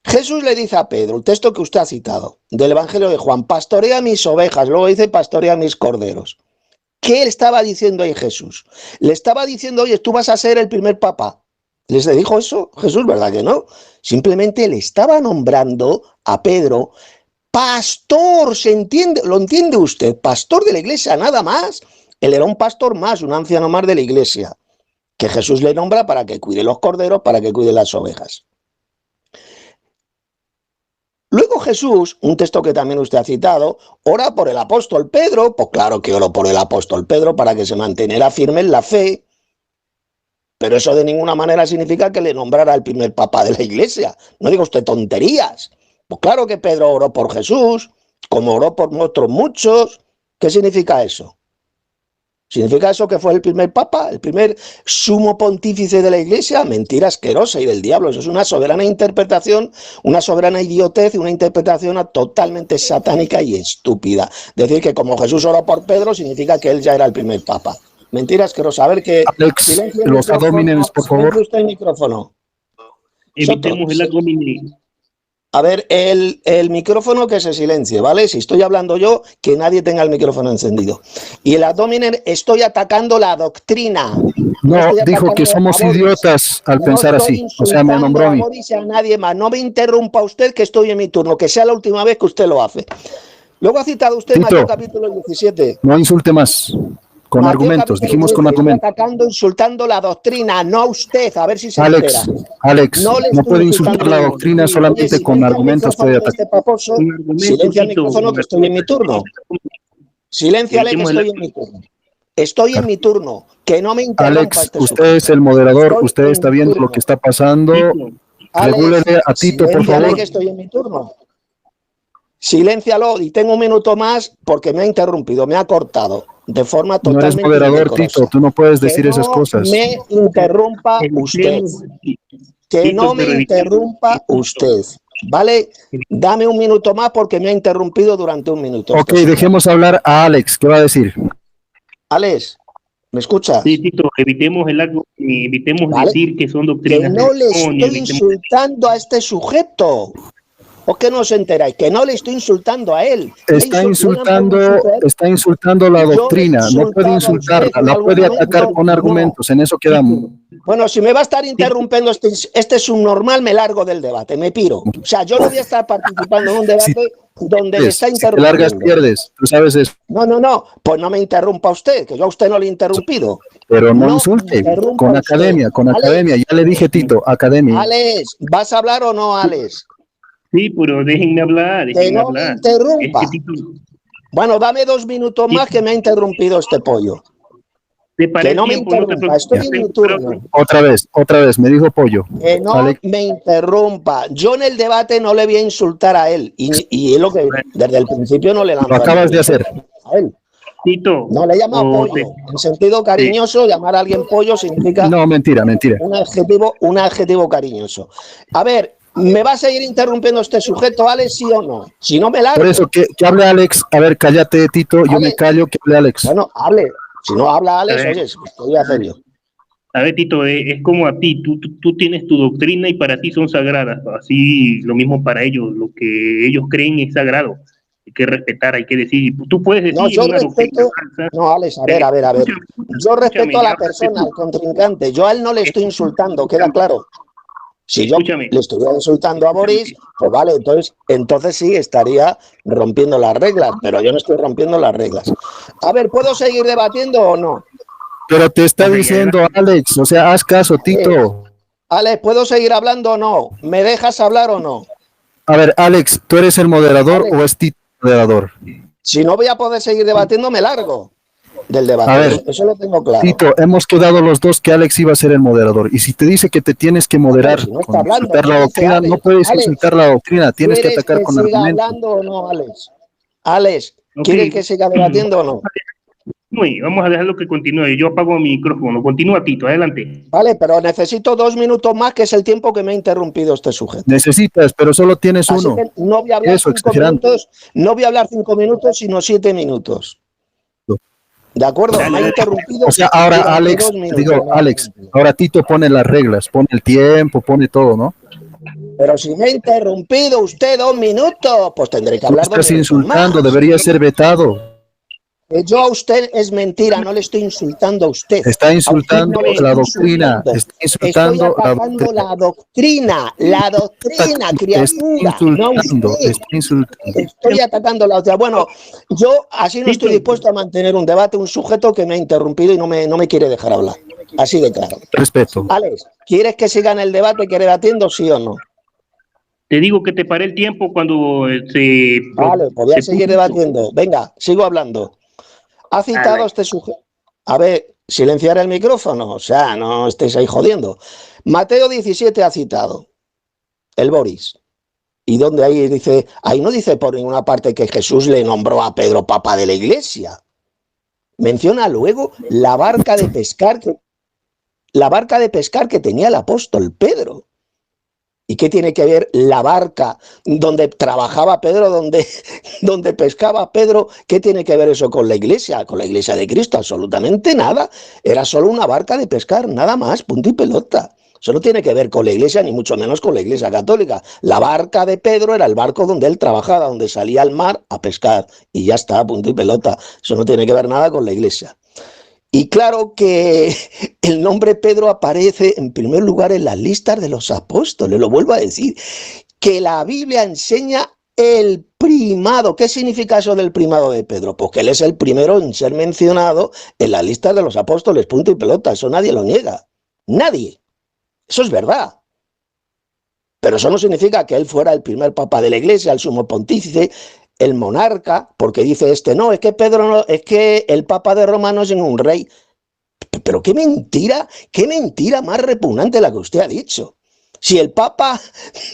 Jesús le dice a Pedro, el texto que usted ha citado, del Evangelio de Juan, pastorea mis ovejas, luego dice pastorea mis corderos. ¿Qué le estaba diciendo ahí Jesús? Le estaba diciendo, oye, tú vas a ser el primer papa. ¿Les dijo eso Jesús? ¿Verdad que no? Simplemente le estaba nombrando a Pedro pastor, ¿se entiende? ¿Lo entiende usted? Pastor de la iglesia, nada más. Él era un pastor más, un anciano más de la iglesia, que Jesús le nombra para que cuide los corderos, para que cuide las ovejas. Luego Jesús, un texto que también usted ha citado, ora por el apóstol Pedro. Pues claro que oró por el apóstol Pedro para que se manteniera firme en la fe, pero eso de ninguna manera significa que le nombrara el primer papa de la iglesia. No diga usted tonterías. Pues claro que Pedro oró por Jesús, como oró por otros muchos. ¿Qué significa eso? ¿Significa eso que fue el primer papa, el primer sumo pontífice de la iglesia? Mentira asquerosa y del diablo. Eso es una soberana interpretación, una soberana idiotez y una interpretación totalmente satánica y estúpida. Decir que como Jesús oró por Pedro significa que él ya era el primer papa. Mentira asquerosa. A ver que... Alex, los adómines, por favor. Usted el micrófono. Evitemos el adómine. A ver, el micrófono que se silencie, ¿vale? Si estoy hablando yo, que nadie tenga el micrófono encendido. Y el abdomen, estoy atacando la doctrina. No, dijo que somos idiotas al pensar así. O sea, me nombró a mí. A nadie más. No me interrumpa usted, que estoy en mi turno. Que sea la última vez que usted lo hace. Luego ha citado usted Mateo capítulo 17. No insulte más. Con Mateo argumentos, dijimos con argumentos. Atacando, insultando la doctrina, no a usted, a ver si se entera. Alex, no puede insultar la doctrina, solamente con argumentos puede atacar. Silencia el micrófono, que estoy en mi turno. Silenciale, que estoy en mi turno. Estoy en mi turno, que no me interrumpa. Alex, usted es el moderador, usted está viendo lo que está pasando. Regúlele a Tito, por favor. Que estoy en mi turno. Siléncialo y tengo un minuto más porque me ha interrumpido, me ha cortado de forma totalmente. No eres moderador, Tito, tú no puedes decir esas cosas. Me interrumpa usted. Que no me interrumpa usted. ¿Vale? Dame un minuto más porque me ha interrumpido durante un minuto. Ok, dejemos hablar a Alex. ¿Qué va a decir? Alex, ¿me escuchas? Sí, Tito, evitemos decir que son doctrinas. Que no le estoy insultando a este sujeto. ¿O que no os enteráis? Que no le estoy insultando a él. Está insultando la doctrina. No puede insultarla, la puede atacar con argumentos. En eso quedamos. Bueno, si me va a estar interrumpiendo este subnormal, me largo del debate, me piro. O sea, yo no voy a estar participando en un debate donde me está interrumpiendo. Si te largas, pierdes. Tú sabes eso. No. Pues no me interrumpa usted, que yo a usted no le he interrumpido. Pero no insulte. Con academia, Ya le dije, Tito, academia. Alex, ¿vas a hablar o no, Alex? Sí, pero déjenme hablar. Que no me interrumpa. Bueno, dame 2 minutos más que me ha interrumpido este pollo. Que no me interrumpa, estoy en mi turno. Otra vez, me dijo pollo. Que no me interrumpa. Yo en el debate no le voy a insultar a él. Y es lo que desde el principio no le lanzo. Lo acabas de hacer. A él. Tito, no le he llamado pollo. En sentido cariñoso, llamar a alguien pollo significa. No, mentira. Un adjetivo cariñoso. A ver. ¿Me va a seguir interrumpiendo este sujeto, Alex, sí o no? Si no, me largo. Por eso, que hable Alex. A ver, cállate, Tito. Yo me callo, que hable Alex. Bueno, hable. Si no habla Alex, oye, estoy a serio. A ver, Tito, es como a ti. Tú tienes tu doctrina y para ti son sagradas. Así, lo mismo para ellos. Lo que ellos creen es sagrado. Hay que respetar, hay que decir. Tú puedes decir. No, yo respeto. No, Alex, a ver. Yo respeto a la persona, al contrincante. Yo a él no le estoy insultando, queda claro. Si yo le estuviera insultando a Boris, pues vale, entonces sí estaría rompiendo las reglas, pero yo no estoy rompiendo las reglas. A ver, ¿puedo seguir debatiendo o no? Pero te está diciendo Alex, o sea, haz caso, Tito. Alex, ¿puedo seguir hablando o no? ¿Me dejas hablar o no? A ver, Alex, ¿tú eres el moderador Alex, o es Tito el moderador? si no voy a poder seguir debatiendo, me largo del debate. A ver, eso lo tengo claro. Tito, hemos quedado los dos que Alex iba a ser el moderador. Y si te dice que te tienes que moderar, si no con hablando, insultar la doctrina, Alex, no puedes Alex, insultar la doctrina, tienes que atacar con siga argumentos. hablando o no, Alex? Alex, ¿quieres que siga debatiendo o no? Muy, vamos a dejarlo que continúe. Yo apago mi micrófono. Continúa, Tito, adelante. Vale, pero necesito 2 minutos más, que es el tiempo que me ha interrumpido este sujeto. Necesitas, pero solo tienes Así uno. que no voy a hablar 5 minutos, no voy a hablar 5 minutos, sino 7 minutos. ¿De acuerdo? Dale, me ha interrumpido. O sea, ahora Alex, Alex, ahora Tito pone las reglas, pone el tiempo, pone todo, ¿no? Pero si me ha interrumpido usted 2 minutos, pues tendré que hablar 2 minutos. Estás insultando, debería ser vetado. Yo a usted es mentira, no le estoy insultando a usted. Está insultando la doctrina. Está insultando la doctrina. La doctrina, criatura. Está insultando. Estoy atacando la doctrina. Bueno, yo así no estoy dispuesto a mantener un debate, un sujeto que me ha interrumpido y no me quiere dejar hablar. Así de claro. Respeto. Alex, ¿quieres que siga en el debate que debatiendo, sí o no? Te digo que te paré el tiempo cuando se... Vale, podía seguir debatiendo. Venga, sigo hablando. Ha citado este sujeto. A ver, silenciar el micrófono, o sea, no estéis ahí jodiendo. Mateo 17 ha citado el Boris. ¿Y dónde ahí dice? Ahí no dice por ninguna parte que Jesús le nombró a Pedro papa de la iglesia. Menciona luego la barca de pescar que tenía el apóstol Pedro. ¿Y qué tiene que ver la barca donde trabajaba Pedro, donde pescaba Pedro? ¿Qué tiene que ver eso con la iglesia de Cristo? Absolutamente nada. Era solo una barca de pescar, nada más, punto y pelota. Eso no tiene que ver con la iglesia, ni mucho menos con la iglesia católica. La barca de Pedro era el barco donde él trabajaba, donde salía al mar a pescar. Y ya está, punto y pelota. Eso no tiene que ver nada con la iglesia. Y claro que el nombre Pedro aparece en primer lugar en las listas de los apóstoles, lo vuelvo a decir, que la Biblia enseña el primado. ¿Qué significa eso del primado de Pedro? Pues que él es el primero en ser mencionado en las listas de los apóstoles, punto y pelota, eso nadie lo niega, nadie, eso es verdad. Pero eso no significa que él fuera el primer papa de la iglesia, el sumo pontífice, el monarca, porque dice no, es que Pedro no, es que el papa de Roma no es ningún rey. Pero qué mentira más repugnante la que usted ha dicho. Si el papa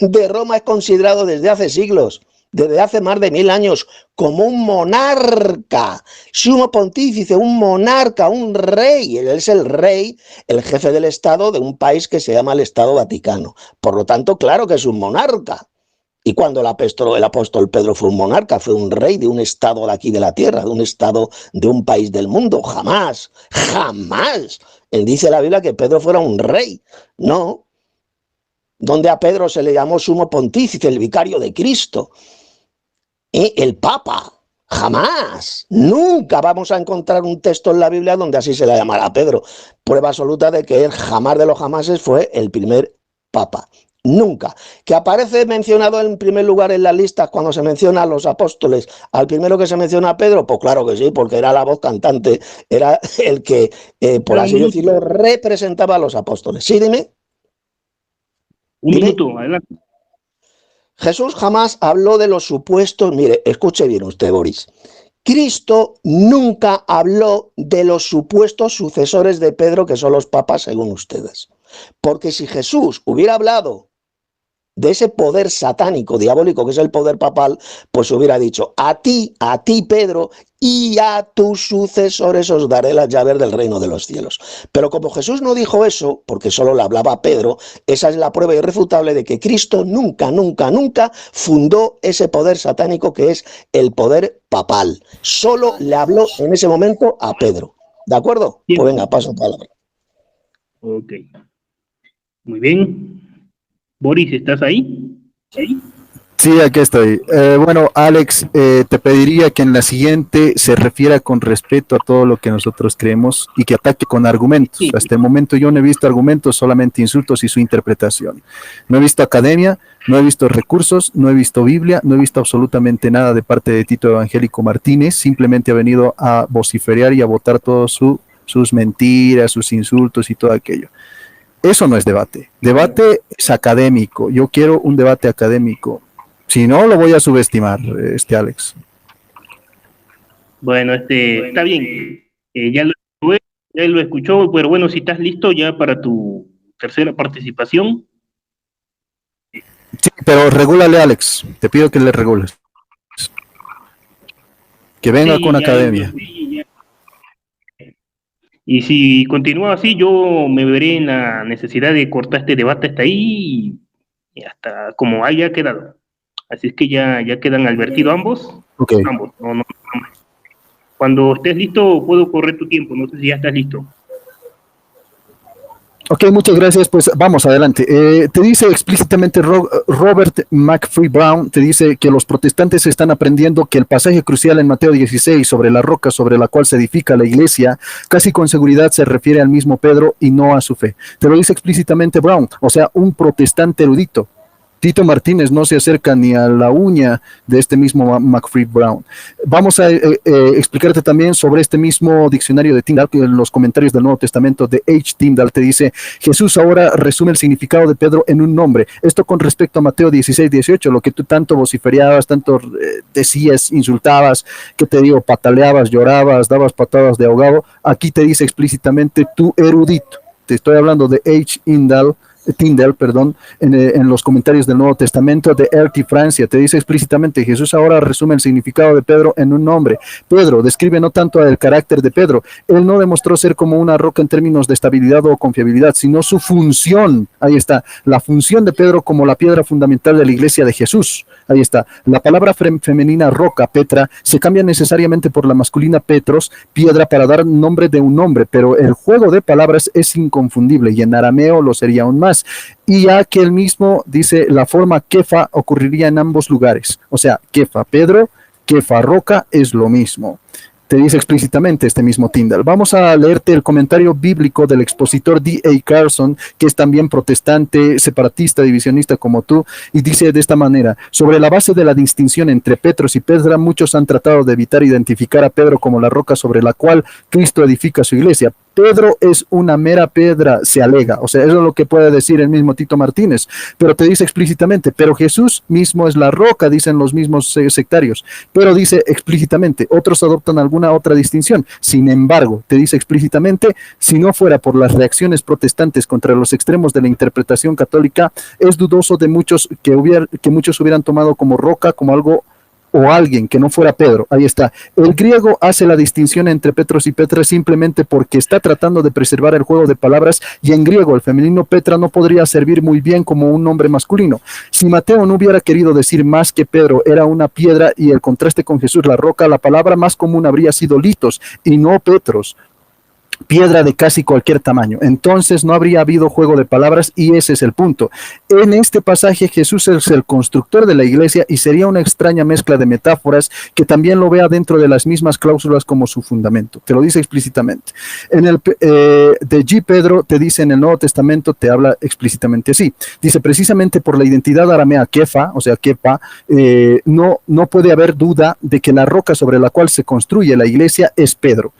de Roma es considerado desde hace siglos, desde hace más de 1000 años, como un monarca, sumo pontífice, un monarca, un rey. Él es el rey, el jefe del Estado de un país que se llama el Estado Vaticano. Por lo tanto, claro que es un monarca. Y cuando el apóstol Pedro fue un monarca, fue un rey de un estado de aquí de la tierra, de un estado de un país del mundo, jamás, jamás. Él dice la Biblia que Pedro fuera un rey, no. Donde a Pedro se le llamó sumo pontífice, el vicario de Cristo, el papa, jamás, nunca vamos a encontrar un texto en la Biblia donde así se le llamara a Pedro. Prueba absoluta de que él jamás de los jamases fue el primer papa. Nunca. ¿Que aparece mencionado en primer lugar en las listas cuando se menciona a los apóstoles? ¿Al primero que se menciona a Pedro? Pues claro que sí, porque era la voz cantante, era el que, por así decirlo, representaba a los apóstoles. Sí, dime. Un minuto, adelante. Jesús jamás habló de los supuestos, mire, escuche bien usted, Boris. Cristo nunca habló de los supuestos sucesores de Pedro, que son los papas, según ustedes. Porque si Jesús hubiera hablado de ese poder satánico, diabólico, que es el poder papal, pues hubiera dicho, a ti, Pedro, y a tus sucesores os daré las llaves del reino de los cielos. Pero como Jesús no dijo eso, porque solo le hablaba a Pedro, esa es la prueba irrefutable de que Cristo nunca, nunca, nunca fundó ese poder satánico que es el poder papal. Solo le habló en ese momento a Pedro. ¿De acuerdo? Pues venga, paso palabra. Ok. Muy bien. Boris, ¿estás ahí? ¿Sí? Sí, aquí estoy. Bueno, Alex, te pediría que en la siguiente se refiera con respeto a todo lo que nosotros creemos y que ataque con argumentos. Sí. Hasta el momento yo no he visto argumentos, solamente insultos y su interpretación. No he visto academia, no he visto recursos, no he visto Biblia, no he visto absolutamente nada de parte de Tito Evangélico Martínez. Simplemente ha venido a vociferar y a botar todo su sus mentiras, sus insultos y todo aquello. Eso no es debate. Debate es académico. Yo quiero un debate académico. Si no, lo voy a subestimar, Alex. Bueno, está bien. Ya lo escuchó, pero bueno, si estás listo ya para tu tercera participación. Sí, pero regúlale, Alex. Te pido que le regules. Que venga con academia. Y si continúa así, yo me veré en la necesidad de cortar este debate hasta ahí y hasta como haya quedado. Así es que ya quedan advertidos ambos. Okay. Ambos. No. Cuando estés listo, puedo correr tu tiempo. No sé si ya estás listo. Ok, muchas gracias. Pues vamos adelante. Te dice explícitamente Robert McFree Brown, te dice que los protestantes están aprendiendo que el pasaje crucial en Mateo 16 sobre la roca sobre la cual se edifica la iglesia, casi con seguridad se refiere al mismo Pedro y no a su fe. Te lo dice explícitamente Brown, o sea, un protestante erudito. Tito Martínez no se acerca ni a la uña de este mismo McFree Brown. Vamos a explicarte también sobre este mismo diccionario de Tyndale, que en los comentarios del Nuevo Testamento de H. Tyndale te dice, Jesús ahora resume el significado de Pedro en un nombre. Esto con respecto a Mateo 16, 18, lo que tú tanto vociferabas, tanto decías, insultabas, que te digo, pataleabas, llorabas, dabas patadas de ahogado. Aquí te dice explícitamente tú erudito. Te estoy hablando de H. Tyndale, en los comentarios del Nuevo Testamento de R.T. Francia, te dice explícitamente, Jesús ahora resume el significado de Pedro en un nombre. Pedro describe no tanto el carácter de Pedro, él no demostró ser como una roca en términos de estabilidad o confiabilidad, sino su función. Ahí está, la función de Pedro como la piedra fundamental de la iglesia de Jesús. Ahí está, la palabra femenina roca, Petra, se cambia necesariamente por la masculina Petros, piedra, para dar nombre de un nombre, pero el juego de palabras es inconfundible y en arameo lo sería aún más. Y ya que él mismo dice la forma Kefa ocurriría en ambos lugares, o sea, Kefa Pedro, Kefa roca es lo mismo. Te dice explícitamente este mismo Tyndale. Vamos a leerte el comentario bíblico del expositor D.A. Carson, que es también protestante, separatista, divisionista como tú, y dice de esta manera, sobre la base de la distinción entre Petros y Pedra, muchos han tratado de evitar identificar a Pedro como la roca sobre la cual Cristo edifica su iglesia. Pedro es una mera piedra, se alega, o sea, eso es lo que puede decir el mismo Tito Martínez, pero te dice explícitamente, pero Jesús mismo es la roca, dicen los mismos sectarios, pero dice explícitamente, otros adoptan alguna otra distinción, sin embargo, te dice explícitamente, si no fuera por las reacciones protestantes contra los extremos de la interpretación católica, es dudoso de muchos que muchos hubieran tomado como roca, como algo o alguien que no fuera Pedro. Ahí está. El griego hace la distinción entre Petros y Petra simplemente porque está tratando de preservar el juego de palabras, y en griego el femenino Petra no podría servir muy bien como un nombre masculino. Si Mateo no hubiera querido decir más que Pedro era una piedra y el contraste con Jesús la roca, la palabra más común habría sido litos y no Petros, piedra de casi cualquier tamaño. Entonces no habría habido juego de palabras, y ese es el punto. En este pasaje Jesús es el constructor de la iglesia y sería una extraña mezcla de metáforas que también lo vea dentro de las mismas cláusulas como su fundamento. Te lo dice explícitamente. En el de G. Pedro te dice en el Nuevo Testamento, te habla explícitamente así. Dice precisamente por la identidad aramea Kefa, o sea Kepa, no puede haber duda de que la roca sobre la cual se construye la iglesia es Pedro.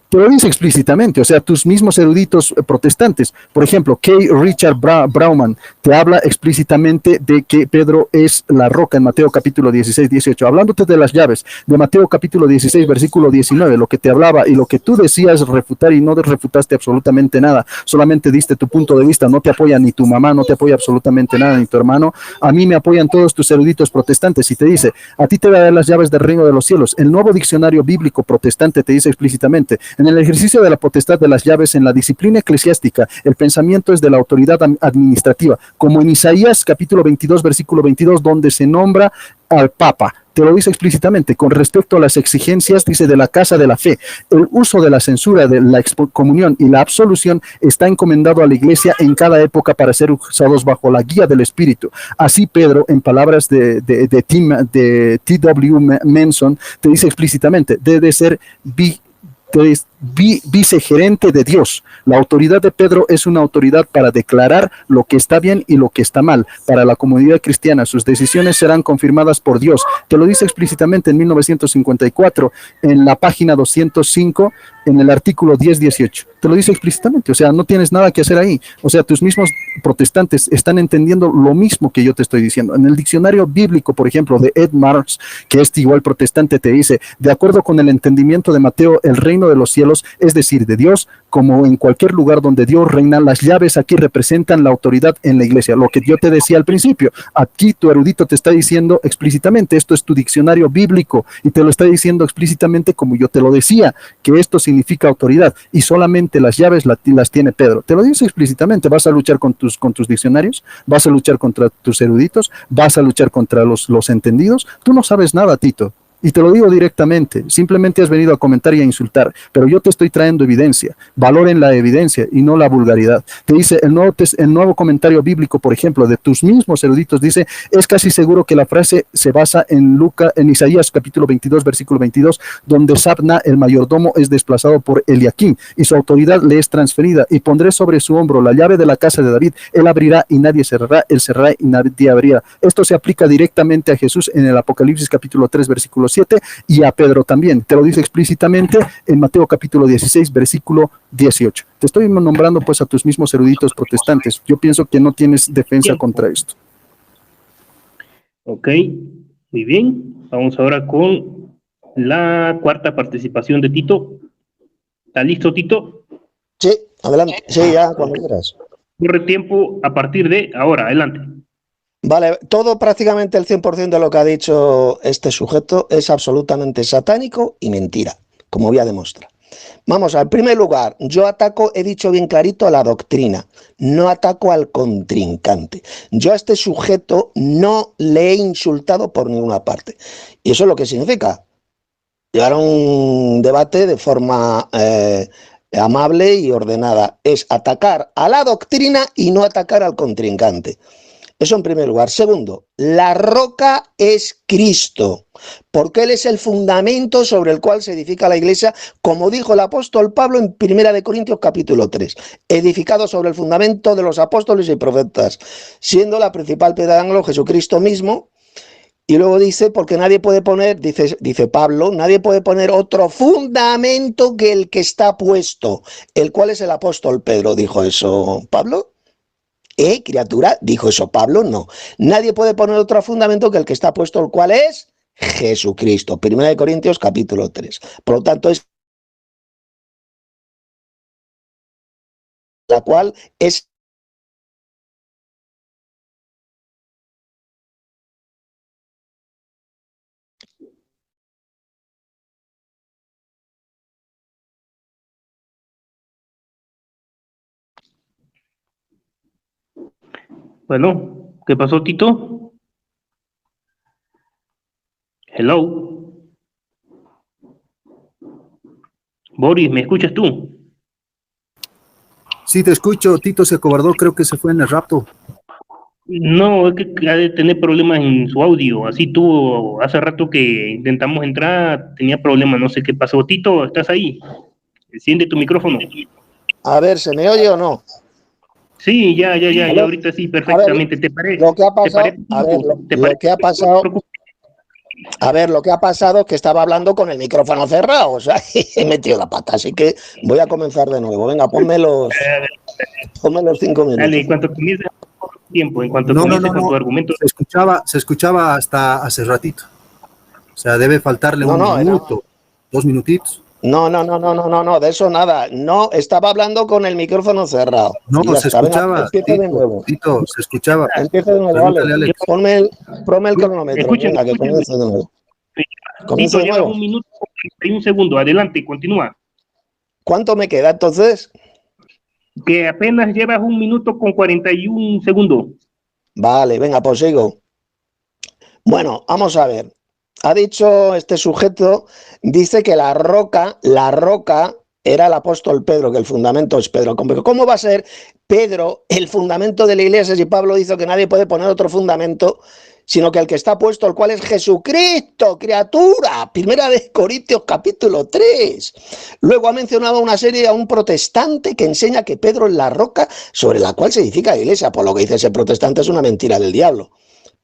Te lo dice explícitamente, o sea, tus mismos eruditos protestantes. Por ejemplo, K. Richard Brauman te habla explícitamente de que Pedro es la roca en Mateo capítulo 16, 18. Hablándote de las llaves de Mateo capítulo 16, versículo 19, lo que te hablaba y lo que tú decías refutar y no refutaste absolutamente nada, solamente diste tu punto de vista, no te apoya ni tu mamá, no te apoya absolutamente nada, ni tu hermano. A mí me apoyan todos tus eruditos protestantes y te dice, a ti te voy a dar las llaves del reino de los cielos. El Nuevo Diccionario Bíblico Protestante te dice explícitamente, en el ejercicio de la potestad de las llaves en la disciplina eclesiástica, el pensamiento es de la autoridad administrativa, como en Isaías capítulo 22, versículo 22, donde se nombra al Papa. Te lo dice explícitamente. Con respecto a las exigencias, dice de la casa de la fe, el uso de la censura, de la excomunión y la absolución está encomendado a la iglesia en cada época para ser usados bajo la guía del Espíritu. Así Pedro, en palabras de T.W. Manson, te dice explícitamente, debe ser es vicegerente de Dios. La autoridad de Pedro es una autoridad para declarar lo que está bien y lo que está mal. Para la comunidad cristiana, sus decisiones serán confirmadas por Dios. Te lo dice explícitamente en 1954, en la página 205, en el artículo 10-18. Te lo dice explícitamente, o sea, no tienes nada que hacer ahí. O sea, tus mismos protestantes están entendiendo lo mismo que yo te estoy diciendo. En el diccionario bíblico, por ejemplo, de Ed Mars, que es igual protestante, te dice, de acuerdo con el entendimiento de Mateo, el reino de los cielos, es decir, de Dios, como en cualquier lugar donde Dios reina, las llaves aquí representan la autoridad en la iglesia. Lo que yo te decía al principio, aquí tu erudito te está diciendo explícitamente, esto es tu diccionario bíblico, y te lo está diciendo explícitamente como yo te lo decía, que esto significa autoridad, y solamente las llaves las tiene Pedro. Te lo dice explícitamente. ¿Vas a luchar con tus diccionarios? ¿Vas a luchar contra tus eruditos? ¿Vas a luchar contra los entendidos? Tú no sabes nada, Tito. Y te lo digo directamente, simplemente has venido a comentar y a insultar, pero yo te estoy trayendo evidencia. Valoren la evidencia y no la vulgaridad. Te dice el nuevo comentario bíblico, por ejemplo, de tus mismos eruditos, dice, es casi seguro que la frase se basa en Isaías capítulo 22, versículo 22, donde Sabna, el mayordomo, es desplazado por Eliaquim y su autoridad le es transferida, y pondré sobre su hombro la llave de la casa de David, él abrirá y nadie cerrará, él cerrará y nadie abrirá. Esto se aplica directamente a Jesús en el Apocalipsis capítulo 3, versículo 7, y a Pedro también. Te lo dice explícitamente en Mateo capítulo 16, versículo 18. Te estoy nombrando pues a tus mismos eruditos protestantes. Yo pienso que no tienes defensa contra esto. Ok, muy bien. Vamos ahora con la cuarta participación de Tito. ¿Está listo, Tito? Sí, adelante. Sí, ya, cuando quieras. Corre tiempo a partir de ahora. Adelante. Vale, todo prácticamente el 100% de lo que ha dicho este sujeto es absolutamente satánico y mentira, como voy a demostrar. Vamos, en primer lugar, yo ataco, he dicho bien clarito, a la doctrina, no ataco al contrincante. Yo a este sujeto no le he insultado por ninguna parte. Y eso es lo que significa llevar un debate de forma amable y ordenada. Es atacar a la doctrina y no atacar al contrincante. Eso en primer lugar. Segundo, la roca es Cristo, porque Él es el fundamento sobre el cual se edifica la iglesia, como dijo el apóstol Pablo en 1 Corintios capítulo 3, edificado sobre el fundamento de los apóstoles y profetas, siendo la principal piedra de ángulo Jesucristo mismo. Y luego dice, porque nadie puede poner, dice Pablo, nadie puede poner otro fundamento que el que está puesto, el cual es el apóstol Pedro. ¿Dijo eso Pablo? Criatura, dijo eso Pablo, no. Nadie puede poner otro fundamento que el que está puesto, el cual es Jesucristo. 1 Corintios capítulo 3. Por lo tanto, es la cual es Bueno, ¿qué pasó, Tito? Hello. Boris, ¿me escuchas tú? Sí, te escucho. Tito se acobardó, creo que se fue en el rapto. No, es que ha de tener problemas en su audio. Así tú, hace rato que intentamos entrar, tenía problemas, no sé qué pasó. Tito, ¿estás ahí? Enciende tu micrófono. A ver, ¿se me oye o no? Sí, ya, ahorita sí, perfectamente. Ver, ¿te parece? Lo que ha pasado, lo que ha pasado es que estaba hablando con el micrófono cerrado, o sea, he metido la pata, así que voy a comenzar de nuevo. Venga, ponme los 5 minutos. Dale, en cuanto comiences tiempo, en cuanto comiences con tu argumento. Se escuchaba hasta hace ratito. O sea, debe faltarle un minuto, 2 minutitos. No, de eso nada. No, estaba hablando con el micrófono cerrado. No, se escuchaba. Tito, se escuchaba. Empieza de nuevo, vale. Ponme el cronómetro. Venga, que comience de nuevo. Tito, llevas 1 minuto y 1 segundo. Adelante, continúa. ¿Cuánto me queda entonces? Que apenas llevas 1 minuto con 41 segundos. Vale, venga, pues sigo. Bueno, vamos a ver. Ha dicho este sujeto, dice que la roca era el apóstol Pedro, que el fundamento es Pedro. ¿Cómo va a ser Pedro el fundamento de la iglesia si Pablo dice que nadie puede poner otro fundamento sino que el que está puesto, el cual es Jesucristo, criatura. Primera de Corintios capítulo 3. Luego ha mencionado una serie a un protestante que enseña que Pedro es la roca sobre la cual se edifica la iglesia. Por lo que dice ese protestante es una mentira del diablo.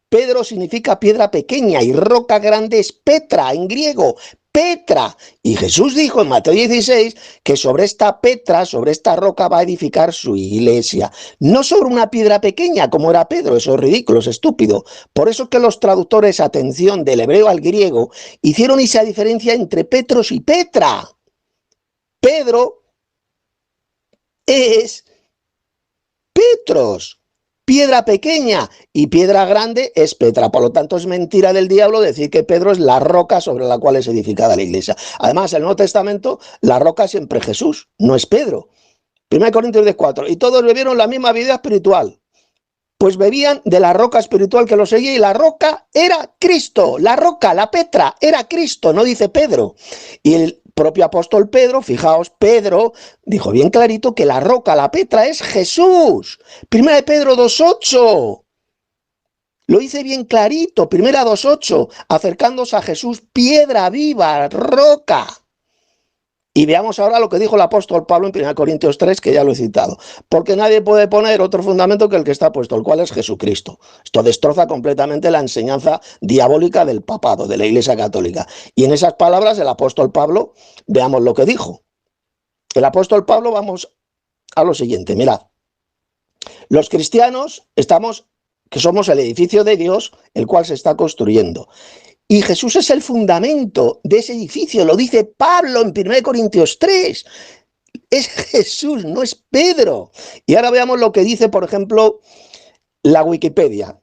Pedro significa piedra pequeña y roca grande es Petra en griego. Petra. Y Jesús dijo en Mateo 16 que sobre esta Petra, sobre esta roca va a edificar su iglesia. No sobre una piedra pequeña como era Pedro, eso es ridículo, es estúpido. Por eso que los traductores, atención, del hebreo al griego, hicieron esa diferencia entre Petros y Petra. Pedro es Petros, piedra pequeña, y piedra grande es Petra. Por lo tanto, es mentira del diablo decir que Pedro es la roca sobre la cual es edificada la iglesia. Además, en el Nuevo Testamento, la roca siempre es Jesús, no es Pedro. 1 Corintios 10:4. Y todos bebieron la misma vida espiritual. Pues bebían de la roca espiritual que los seguía, y la roca era Cristo. La roca, la Petra, era Cristo, no dice Pedro. Y el propio apóstol Pedro, fijaos, Pedro dijo bien clarito que la roca, la Petra, es Jesús. Primera de Pedro 2:8. Lo dice bien clarito, primera 2:8, acercándose a Jesús, piedra viva, roca. Y veamos ahora lo que dijo el apóstol Pablo en 1 Corintios 3, que ya lo he citado. Porque nadie puede poner otro fundamento que el que está puesto, el cual es Jesucristo. Esto destroza completamente la enseñanza diabólica del papado, de la Iglesia Católica. Y en esas palabras, el apóstol Pablo, veamos lo que dijo. El apóstol Pablo, vamos a lo siguiente, mirad. Los cristianos que somos el edificio de Dios, el cual se está construyendo. Y Jesús es el fundamento de ese edificio, lo dice Pablo en 1 Corintios 3. Es Jesús, no es Pedro. Y ahora veamos lo que dice, por ejemplo, la Wikipedia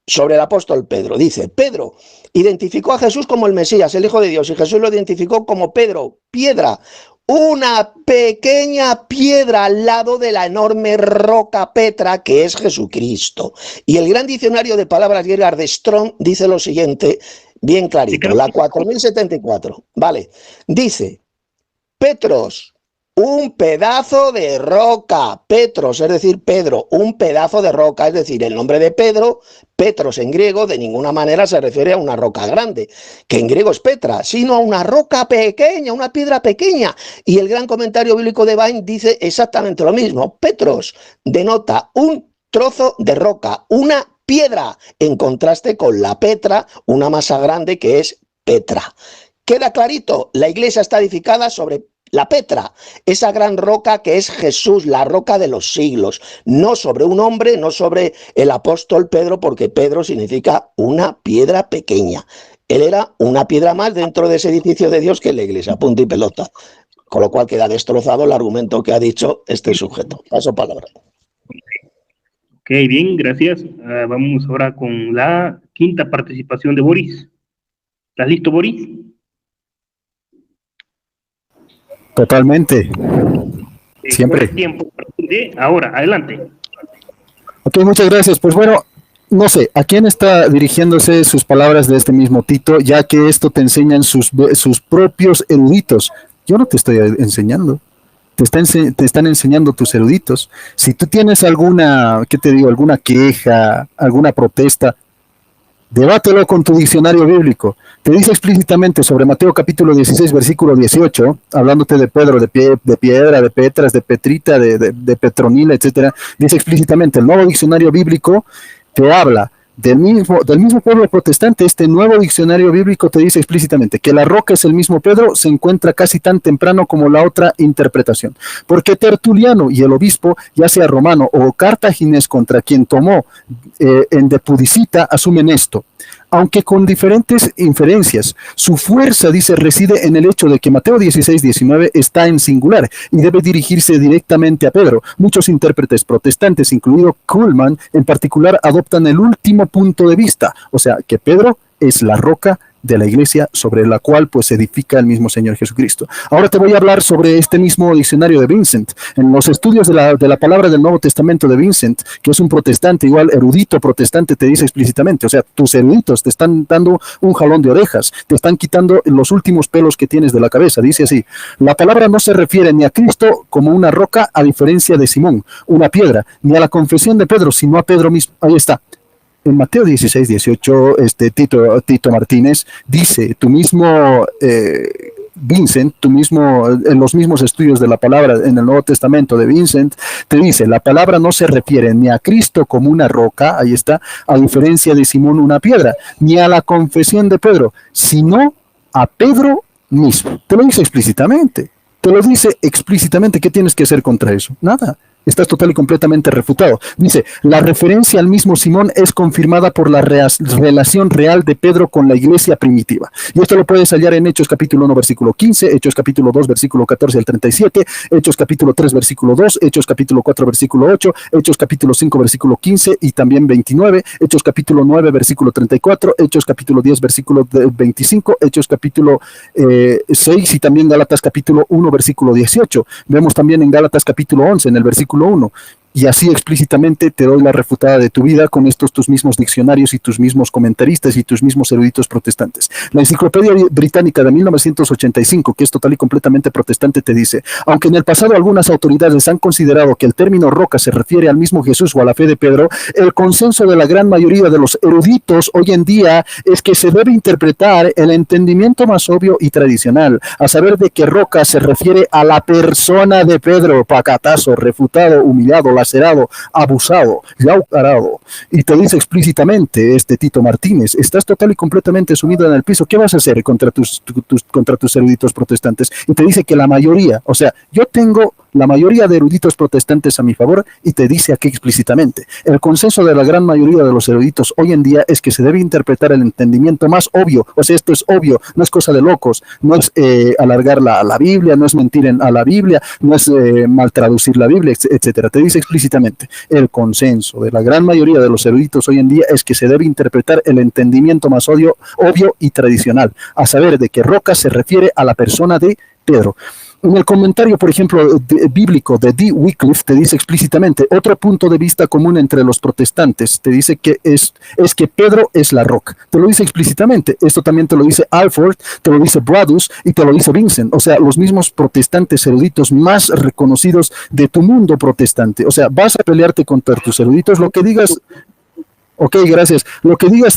sobre el apóstol Pedro. Dice, Pedro identificó a Jesús como el Mesías, el Hijo de Dios, y Jesús lo identificó como Pedro, piedra, una pequeña piedra al lado de la enorme roca Petra que es Jesucristo. Y el gran diccionario de palabras griegas de Strong dice lo siguiente, bien clarito, la 4074, vale, dice, Petros, un pedazo de roca, Petros, es decir, Pedro, un pedazo de roca, es decir, el nombre de Pedro, Petros en griego, de ninguna manera se refiere a una roca grande, que en griego es Petra, sino a una roca pequeña, una piedra pequeña. Y el gran comentario bíblico de Vine dice exactamente lo mismo. Petros denota un trozo de roca, una piedra, en contraste con la Petra, una masa grande que es Petra. Queda clarito, la iglesia está edificada sobre la Petra, esa gran roca que es Jesús, la roca de los siglos, no sobre un hombre, no sobre el apóstol Pedro, porque Pedro significa una piedra pequeña. Él era una piedra más dentro de ese edificio de Dios que es la iglesia, punto y pelota. Con lo cual queda destrozado el argumento que ha dicho este sujeto. Paso palabra. Ok, bien, gracias. Vamos ahora con la quinta participación de Boris. ¿Estás listo, Boris? Totalmente. Siempre. Tiempo. Ahora, adelante. Ok, muchas gracias. Pues bueno, no sé, ¿a quién está dirigiéndose sus palabras de este mismo Tito? Ya que esto te enseñan sus propios eruditos. Yo no te estoy enseñando. Te están enseñando tus eruditos. Si tú tienes alguna, ¿qué te digo? Alguna queja, alguna protesta, debátelo con tu diccionario bíblico. Te dice explícitamente sobre Mateo capítulo 16, versículo 18, hablándote de Pedro, de piedra, de Petras, de Petrita, de Petronila, etcétera. Dice explícitamente, el nuevo diccionario bíblico te habla del mismo pueblo protestante. Este nuevo diccionario bíblico te dice explícitamente que la roca es el mismo Pedro, se encuentra casi tan temprano como la otra interpretación. Porque Tertuliano y el obispo, ya sea romano o cartaginés, contra quien tomó en de Pudicita, asumen esto. Aunque con diferentes inferencias, su fuerza, dice, reside en el hecho de que Mateo 16, 19 está en singular y debe dirigirse directamente a Pedro. Muchos intérpretes protestantes, incluido Kuhlman, en particular, adoptan el último punto de vista, o sea, que Pedro es la roca de la iglesia sobre la cual pues edifica el mismo Señor Jesucristo. Ahora te voy a hablar sobre este mismo diccionario de Vincent. En los estudios de la palabra del Nuevo Testamento de Vincent, que es un protestante, igual erudito protestante, te dice explícitamente, o sea, tus eruditos te están dando un jalón de orejas, te están quitando los últimos pelos que tienes de la cabeza. Dice así, la palabra no se refiere ni a Cristo como una roca, a diferencia de Simón, una piedra, ni a la confesión de Pedro, sino a Pedro mismo. Ahí está. En Mateo 16, 18, Tito Martínez dice, tú mismo, Vincent, tú mismo, en los mismos estudios de la palabra en el Nuevo Testamento de Vincent, te dice, la palabra no se refiere ni a Cristo como una roca, ahí está, a diferencia de Simón una piedra, ni a la confesión de Pedro, sino a Pedro mismo. Te lo dice explícitamente. Te lo dice explícitamente. ¿Qué tienes que hacer contra eso? Nada. Estás total y completamente refutado. Dice, la referencia al mismo Simón es confirmada por la relación real de Pedro con la iglesia primitiva. Y esto lo puedes hallar en Hechos capítulo 1, versículo 15, Hechos capítulo 2, versículo 14 al 37, Hechos capítulo 3, versículo 2, Hechos capítulo 4, versículo 8, Hechos capítulo 5, versículo 15 y también 29, Hechos capítulo 9, versículo 34, Hechos capítulo 10, versículo 25, Hechos capítulo 6 y también Gálatas capítulo 1, versículo 18. Vemos también en Gálatas capítulo 11, en el versículo 1, y así explícitamente te doy la refutada de tu vida con estos tus mismos diccionarios y tus mismos comentaristas y tus mismos eruditos protestantes. La Enciclopedia Británica de 1985, que es total y completamente protestante, te dice, aunque en el pasado algunas autoridades han considerado que el término roca se refiere al mismo Jesús o a la fe de Pedro, el consenso de la gran mayoría de los eruditos hoy en día es que se debe interpretar el entendimiento más obvio y tradicional, a saber de que roca se refiere a la persona de Pedro, pacatazo, refutado, humillado, lacerado, abusado, yaucarado, y te dice explícitamente Tito Martínez, estás total y completamente sumido en el piso, ¿qué vas a hacer contra tus eruditos protestantes? Y te dice que la mayoría, o sea, yo tengo la mayoría de eruditos protestantes a mi favor y te dice aquí explícitamente, el consenso de la gran mayoría de los eruditos hoy en día es que se debe interpretar el entendimiento más obvio, o sea, esto es obvio, no es cosa de locos, no es alargar la Biblia, no es mentir a la Biblia, no es mal traducir la Biblia, etcétera. Te dice explícitamente, el consenso de la gran mayoría de los eruditos hoy en día es que se debe interpretar el entendimiento más obvio y tradicional, a saber de que roca se refiere a la persona de Pedro. En el comentario, por ejemplo, bíblico de D. Wycliffe te dice explícitamente, otro punto de vista común entre los protestantes, te dice que es que Pedro es la roca. Te lo dice explícitamente. Esto también te lo dice Alford, te lo dice Bradus y te lo dice Vincent. O sea, los mismos protestantes eruditos más reconocidos de tu mundo protestante. O sea, vas a pelearte contra tus eruditos, lo que digas. Ok, gracias. Lo que digas,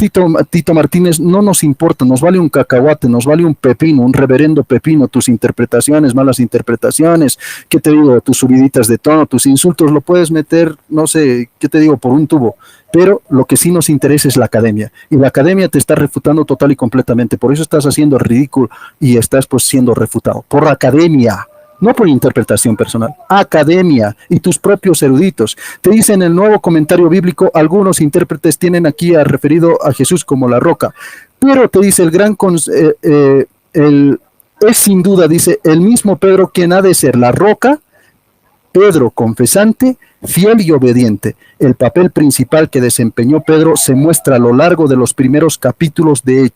Tito Martínez, no nos importa, nos vale un cacahuate, nos vale un pepino, un reverendo pepino, tus interpretaciones, malas interpretaciones, ¿qué te digo? Tus subiditas de tono, tus insultos, lo puedes meter, no sé, ¿qué te digo? Por un tubo. Pero lo que sí nos interesa es la academia, y la academia te está refutando total y completamente, por eso estás haciendo ridículo y estás pues siendo refutado, por la academia. No por interpretación personal, academia y tus propios eruditos. Te dicen en el nuevo comentario bíblico, algunos intérpretes tienen aquí referido a Jesús como la roca, pero te dice es sin duda, dice, el mismo Pedro quien ha de ser la roca, Pedro confesante, fiel y obediente. El papel principal que desempeñó Pedro se muestra a lo largo de los primeros capítulos de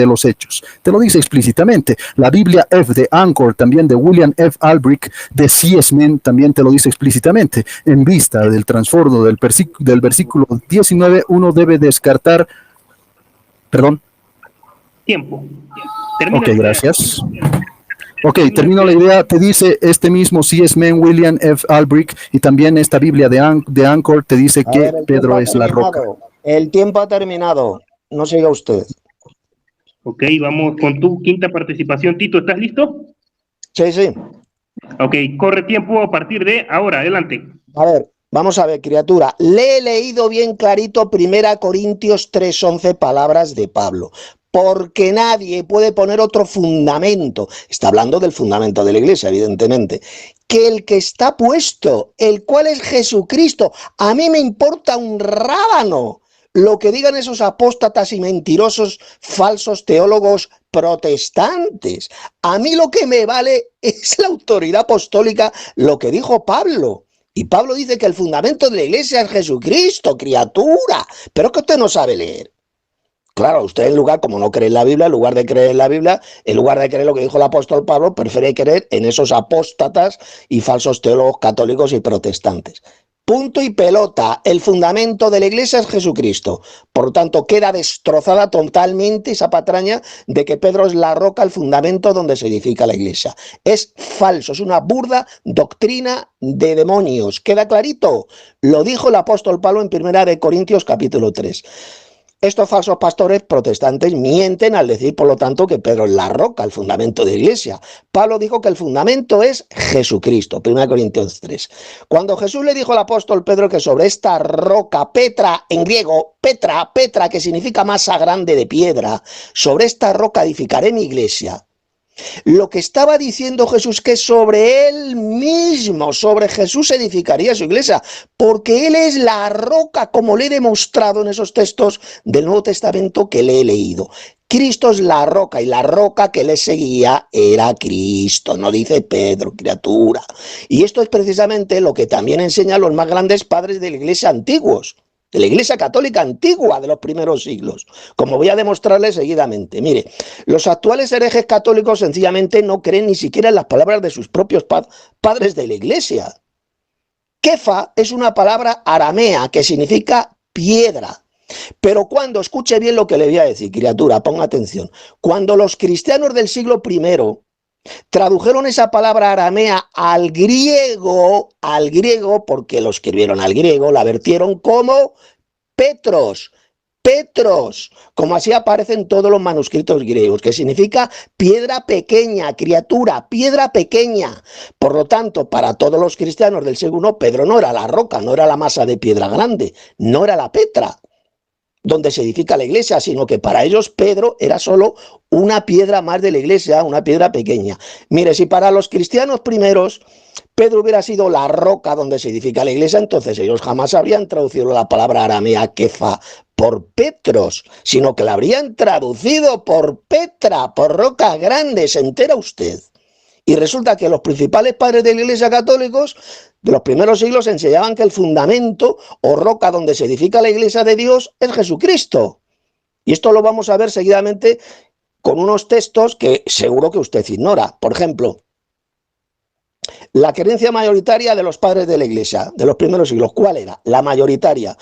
los Hechos. Te lo dice explícitamente. La Biblia F de Anchor, también de William F. Albrecht, de C.S. Mann, también te lo dice explícitamente. En vista del trasfondo del versículo 19, uno debe descartar... Perdón. Tiempo. Ok, gracias. Ok, termino la idea. Te dice este mismo C.S. Mann, William F. Albrecht, y también esta Biblia de Anchor te dice que Pedro es la roca. El tiempo ha terminado. No siga usted. Ok, vamos con tu quinta participación. Tito, ¿estás listo? Sí, sí. Ok, corre tiempo a partir de ahora. Adelante. A ver, vamos a ver, criatura. Le he leído bien clarito 1 Corintios 3:11, palabras de Pablo. Porque nadie puede poner otro fundamento, está hablando del fundamento de la iglesia, evidentemente, que el que está puesto, el cual es Jesucristo. A mí me importa un rábano lo que digan esos apóstatas y mentirosos falsos teólogos protestantes. A mí lo que me vale es la autoridad apostólica, lo que dijo Pablo. Y Pablo dice que el fundamento de la iglesia es Jesucristo, criatura. Pero que usted no sabe leer. Claro, usted en lugar, como no cree en la Biblia, en lugar de creer en la Biblia, en lugar de creer lo que dijo el apóstol Pablo, prefiere creer en esos apóstatas y falsos teólogos católicos y protestantes. Punto y pelota. El fundamento de la iglesia es Jesucristo. Por lo tanto, queda destrozada totalmente esa patraña de que Pedro es la roca, el fundamento donde se edifica la iglesia. Es falso, es una burda doctrina de demonios. ¿Queda clarito? Lo dijo el apóstol Pablo en 1 Corintios capítulo 3. Estos falsos pastores protestantes mienten al decir, por lo tanto, que Pedro es la roca, el fundamento de la iglesia. Pablo dijo que el fundamento es Jesucristo, 1 Corintios 3. Cuando Jesús le dijo al apóstol Pedro que sobre esta roca, Petra, en griego, Petra, que significa masa grande de piedra, sobre esta roca edificaré mi iglesia. Lo que estaba diciendo Jesús que sobre él mismo, sobre Jesús edificaría su iglesia, porque él es la roca, como le he demostrado en esos textos del Nuevo Testamento que le he leído. Cristo es la roca y la roca que le seguía era Cristo, no dice Pedro, criatura. Y esto es precisamente lo que también enseñan los más grandes padres de la iglesia antiguos, de la iglesia católica antigua de los primeros siglos, como voy a demostrarles seguidamente. Mire, los actuales herejes católicos sencillamente no creen ni siquiera en las palabras de sus propios padres de la iglesia. Kefa es una palabra aramea que significa piedra. Pero cuando, escuche bien lo que le voy a decir, criatura, ponga atención, cuando los cristianos del siglo I tradujeron esa palabra aramea al griego, porque lo escribieron al griego, la vertieron como Petros, como así aparece en todos los manuscritos griegos, que significa piedra pequeña, criatura, piedra pequeña. Por lo tanto, para todos los cristianos del siglo I, Pedro no era la roca, no era la masa de piedra grande, no era la Petra, donde se edifica la iglesia, sino que para ellos Pedro era solo una piedra más de la iglesia, una piedra pequeña. Mire, si para los cristianos primeros Pedro hubiera sido la roca donde se edifica la iglesia, entonces ellos jamás habrían traducido la palabra aramea Kefa por Petros, sino que la habrían traducido por Petra, por roca grande, ¿se entera usted? Y resulta que los principales padres de la iglesia católicos de los primeros siglos enseñaban que el fundamento o roca donde se edifica la iglesia de Dios es Jesucristo. Y esto lo vamos a ver seguidamente con unos textos que seguro que usted ignora. Por ejemplo, la creencia mayoritaria de los padres de la iglesia de los primeros siglos, ¿cuál era? La mayoritaria.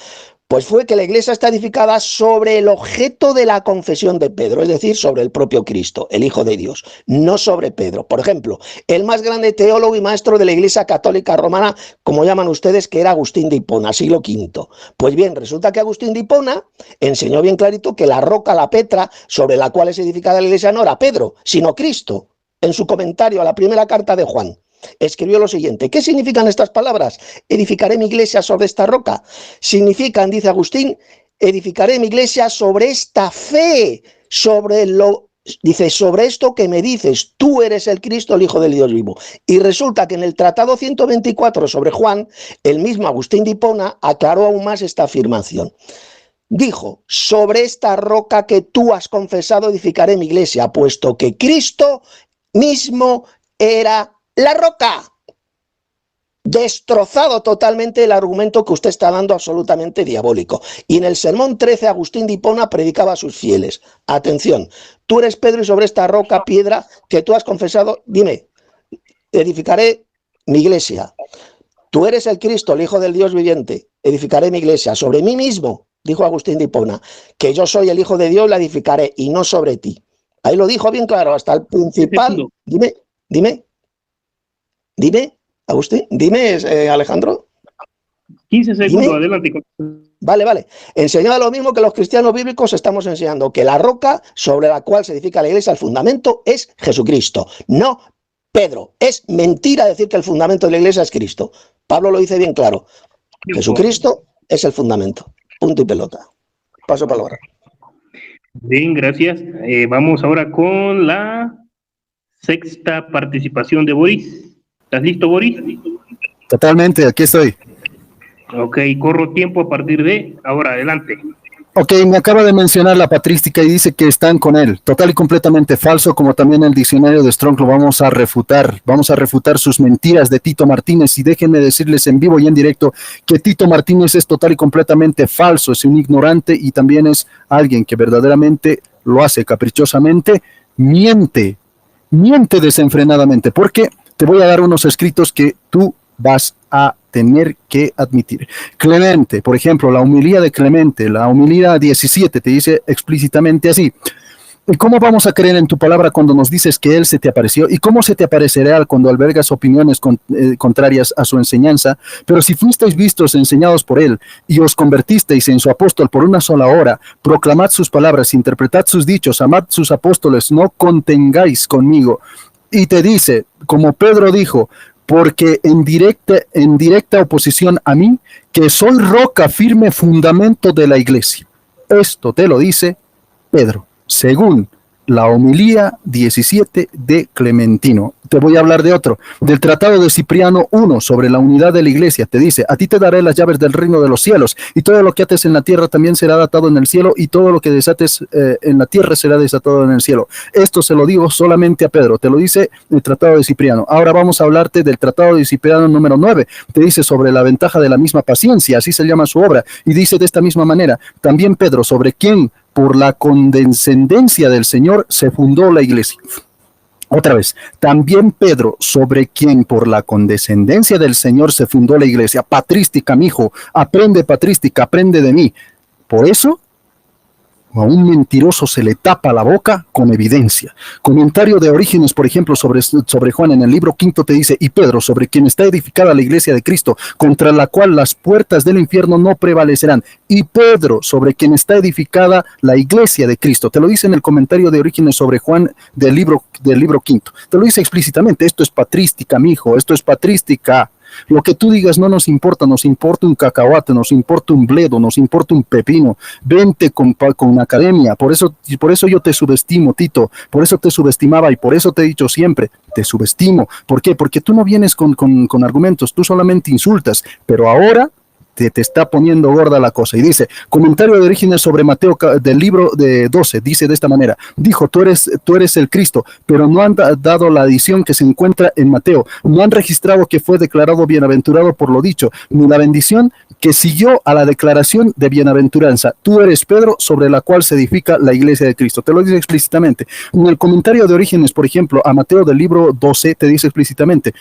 Pues fue que la iglesia está edificada sobre el objeto de la confesión de Pedro, es decir, sobre el propio Cristo, el Hijo de Dios, no sobre Pedro. Por ejemplo, el más grande teólogo y maestro de la iglesia católica romana, como llaman ustedes, que era Agustín de Hipona, siglo V. Pues bien, resulta que Agustín de Hipona enseñó bien clarito que la roca, la Petra, sobre la cual es edificada la iglesia no era Pedro, sino Cristo. En su comentario a la primera carta de Juan, escribió lo siguiente: ¿qué significan estas palabras? Edificaré mi iglesia sobre esta roca. Significan, dice Agustín, edificaré mi iglesia sobre esta fe, dice, sobre esto que me dices, tú eres el Cristo, el Hijo del Dios vivo. Y resulta que en el tratado 124 sobre Juan, el mismo Agustín de Hipona aclaró aún más esta afirmación. Dijo, sobre esta roca que tú has confesado edificaré mi iglesia, puesto que Cristo mismo era la roca. Destrozado totalmente el argumento que usted está dando, absolutamente diabólico. Y en el sermón 13, Agustín de Hipona predicaba a sus fieles. Atención, tú eres Pedro y sobre esta roca, piedra que tú has confesado, dime, edificaré mi iglesia. Tú eres el Cristo, el Hijo del Dios viviente, edificaré mi iglesia. Sobre mí mismo, dijo Agustín de Hipona, que yo soy el Hijo de Dios, la edificaré y no sobre ti. Ahí lo dijo bien claro, hasta el principal. Dime, Agustín, dime, Alejandro. 15 segundos, adelante. Vale. Enseñaba lo mismo que los cristianos bíblicos estamos enseñando, que la roca sobre la cual se edifica la iglesia, el fundamento es Jesucristo, no Pedro. Es mentira decir que el fundamento de la iglesia es Cristo. Pablo lo dice bien claro. Jesucristo es el fundamento. Punto y pelota. Paso palabra. Bien, gracias. Vamos ahora con la sexta participación de Boris. ¿Estás listo, Boris? Totalmente, aquí estoy. Ok, corro tiempo a partir de ahora, adelante. Ok, me acaba de mencionar la patrística y dice que están con él. Total y completamente falso, como también el diccionario de Strong lo vamos a refutar. Vamos a refutar sus mentiras de Tito Martínez y déjenme decirles en vivo y en directo que Tito Martínez es total y completamente falso, es un ignorante y también es alguien que verdaderamente lo hace caprichosamente, miente desenfrenadamente, porque te voy a dar unos escritos que tú vas a tener que admitir. Clemente, por ejemplo, la homilía de Clemente, la homilía 17, te dice explícitamente así: ¿y cómo vamos a creer en tu palabra cuando nos dices que Él se te apareció? ¿Y cómo se te aparecerá cuando albergas opiniones contrarias a su enseñanza? Pero si fuisteis vistos, enseñados por Él, y os convertisteis en su apóstol por una sola hora, proclamad sus palabras, interpretad sus dichos, amad sus apóstoles, no contengáis conmigo. Y te dice, como Pedro dijo, porque en directa oposición a mí, que soy roca firme, fundamento de la iglesia. Esto te lo dice Pedro, según la homilía 17 de Clementino. Te voy a hablar de otro, del Tratado de Cipriano 1 sobre la unidad de la iglesia. Te dice: a ti te daré las llaves del reino de los cielos, y todo lo que ates en la tierra también será atado en el cielo, y todo lo que desates en la tierra será desatado en el cielo. Esto se lo digo solamente a Pedro, te lo dice el Tratado de Cipriano. Ahora vamos a hablarte del Tratado de Cipriano número 9. Te dice sobre la ventaja de la misma paciencia, así se llama su obra, y dice de esta misma manera: también Pedro, sobre quien por la condescendencia del Señor se fundó la iglesia. Otra vez, también Pedro, sobre quien por la condescendencia del Señor se fundó la iglesia. Patrística, mijo, aprende patrística, aprende de mí. Por eso, a un mentiroso se le tapa la boca con evidencia. Comentario de Orígenes, por ejemplo, sobre Juan en el libro 5 te dice: y Pedro, sobre quien está edificada la iglesia de Cristo, contra la cual las puertas del infierno no prevalecerán. Y Pedro, sobre quien está edificada la iglesia de Cristo. Te lo dice en el comentario de Orígenes sobre Juan del libro 5. Te lo dice explícitamente. Esto es patrística, mijo, esto es patrística. Lo que tú digas no nos importa un cacahuate, nos importa un bledo, nos importa un pepino. Vente con academia. Por eso yo te subestimo, Tito. Por eso te subestimaba y por eso te he dicho siempre, te subestimo. ¿Por qué? Porque tú no vienes con argumentos, tú solamente insultas. Pero ahora te está poniendo gorda la cosa. Y dice, comentario de Orígenes sobre Mateo del libro de 12, dice de esta manera: dijo, tú eres el Cristo, pero no han dado la adición que se encuentra en Mateo, no han registrado que fue declarado bienaventurado por lo dicho, ni la bendición que siguió a la declaración de bienaventuranza. Tú eres Pedro, sobre la cual se edifica la iglesia de Cristo. Te lo dice explícitamente. En el comentario de Orígenes, por ejemplo, a Mateo del libro 12, te dice explícitamente: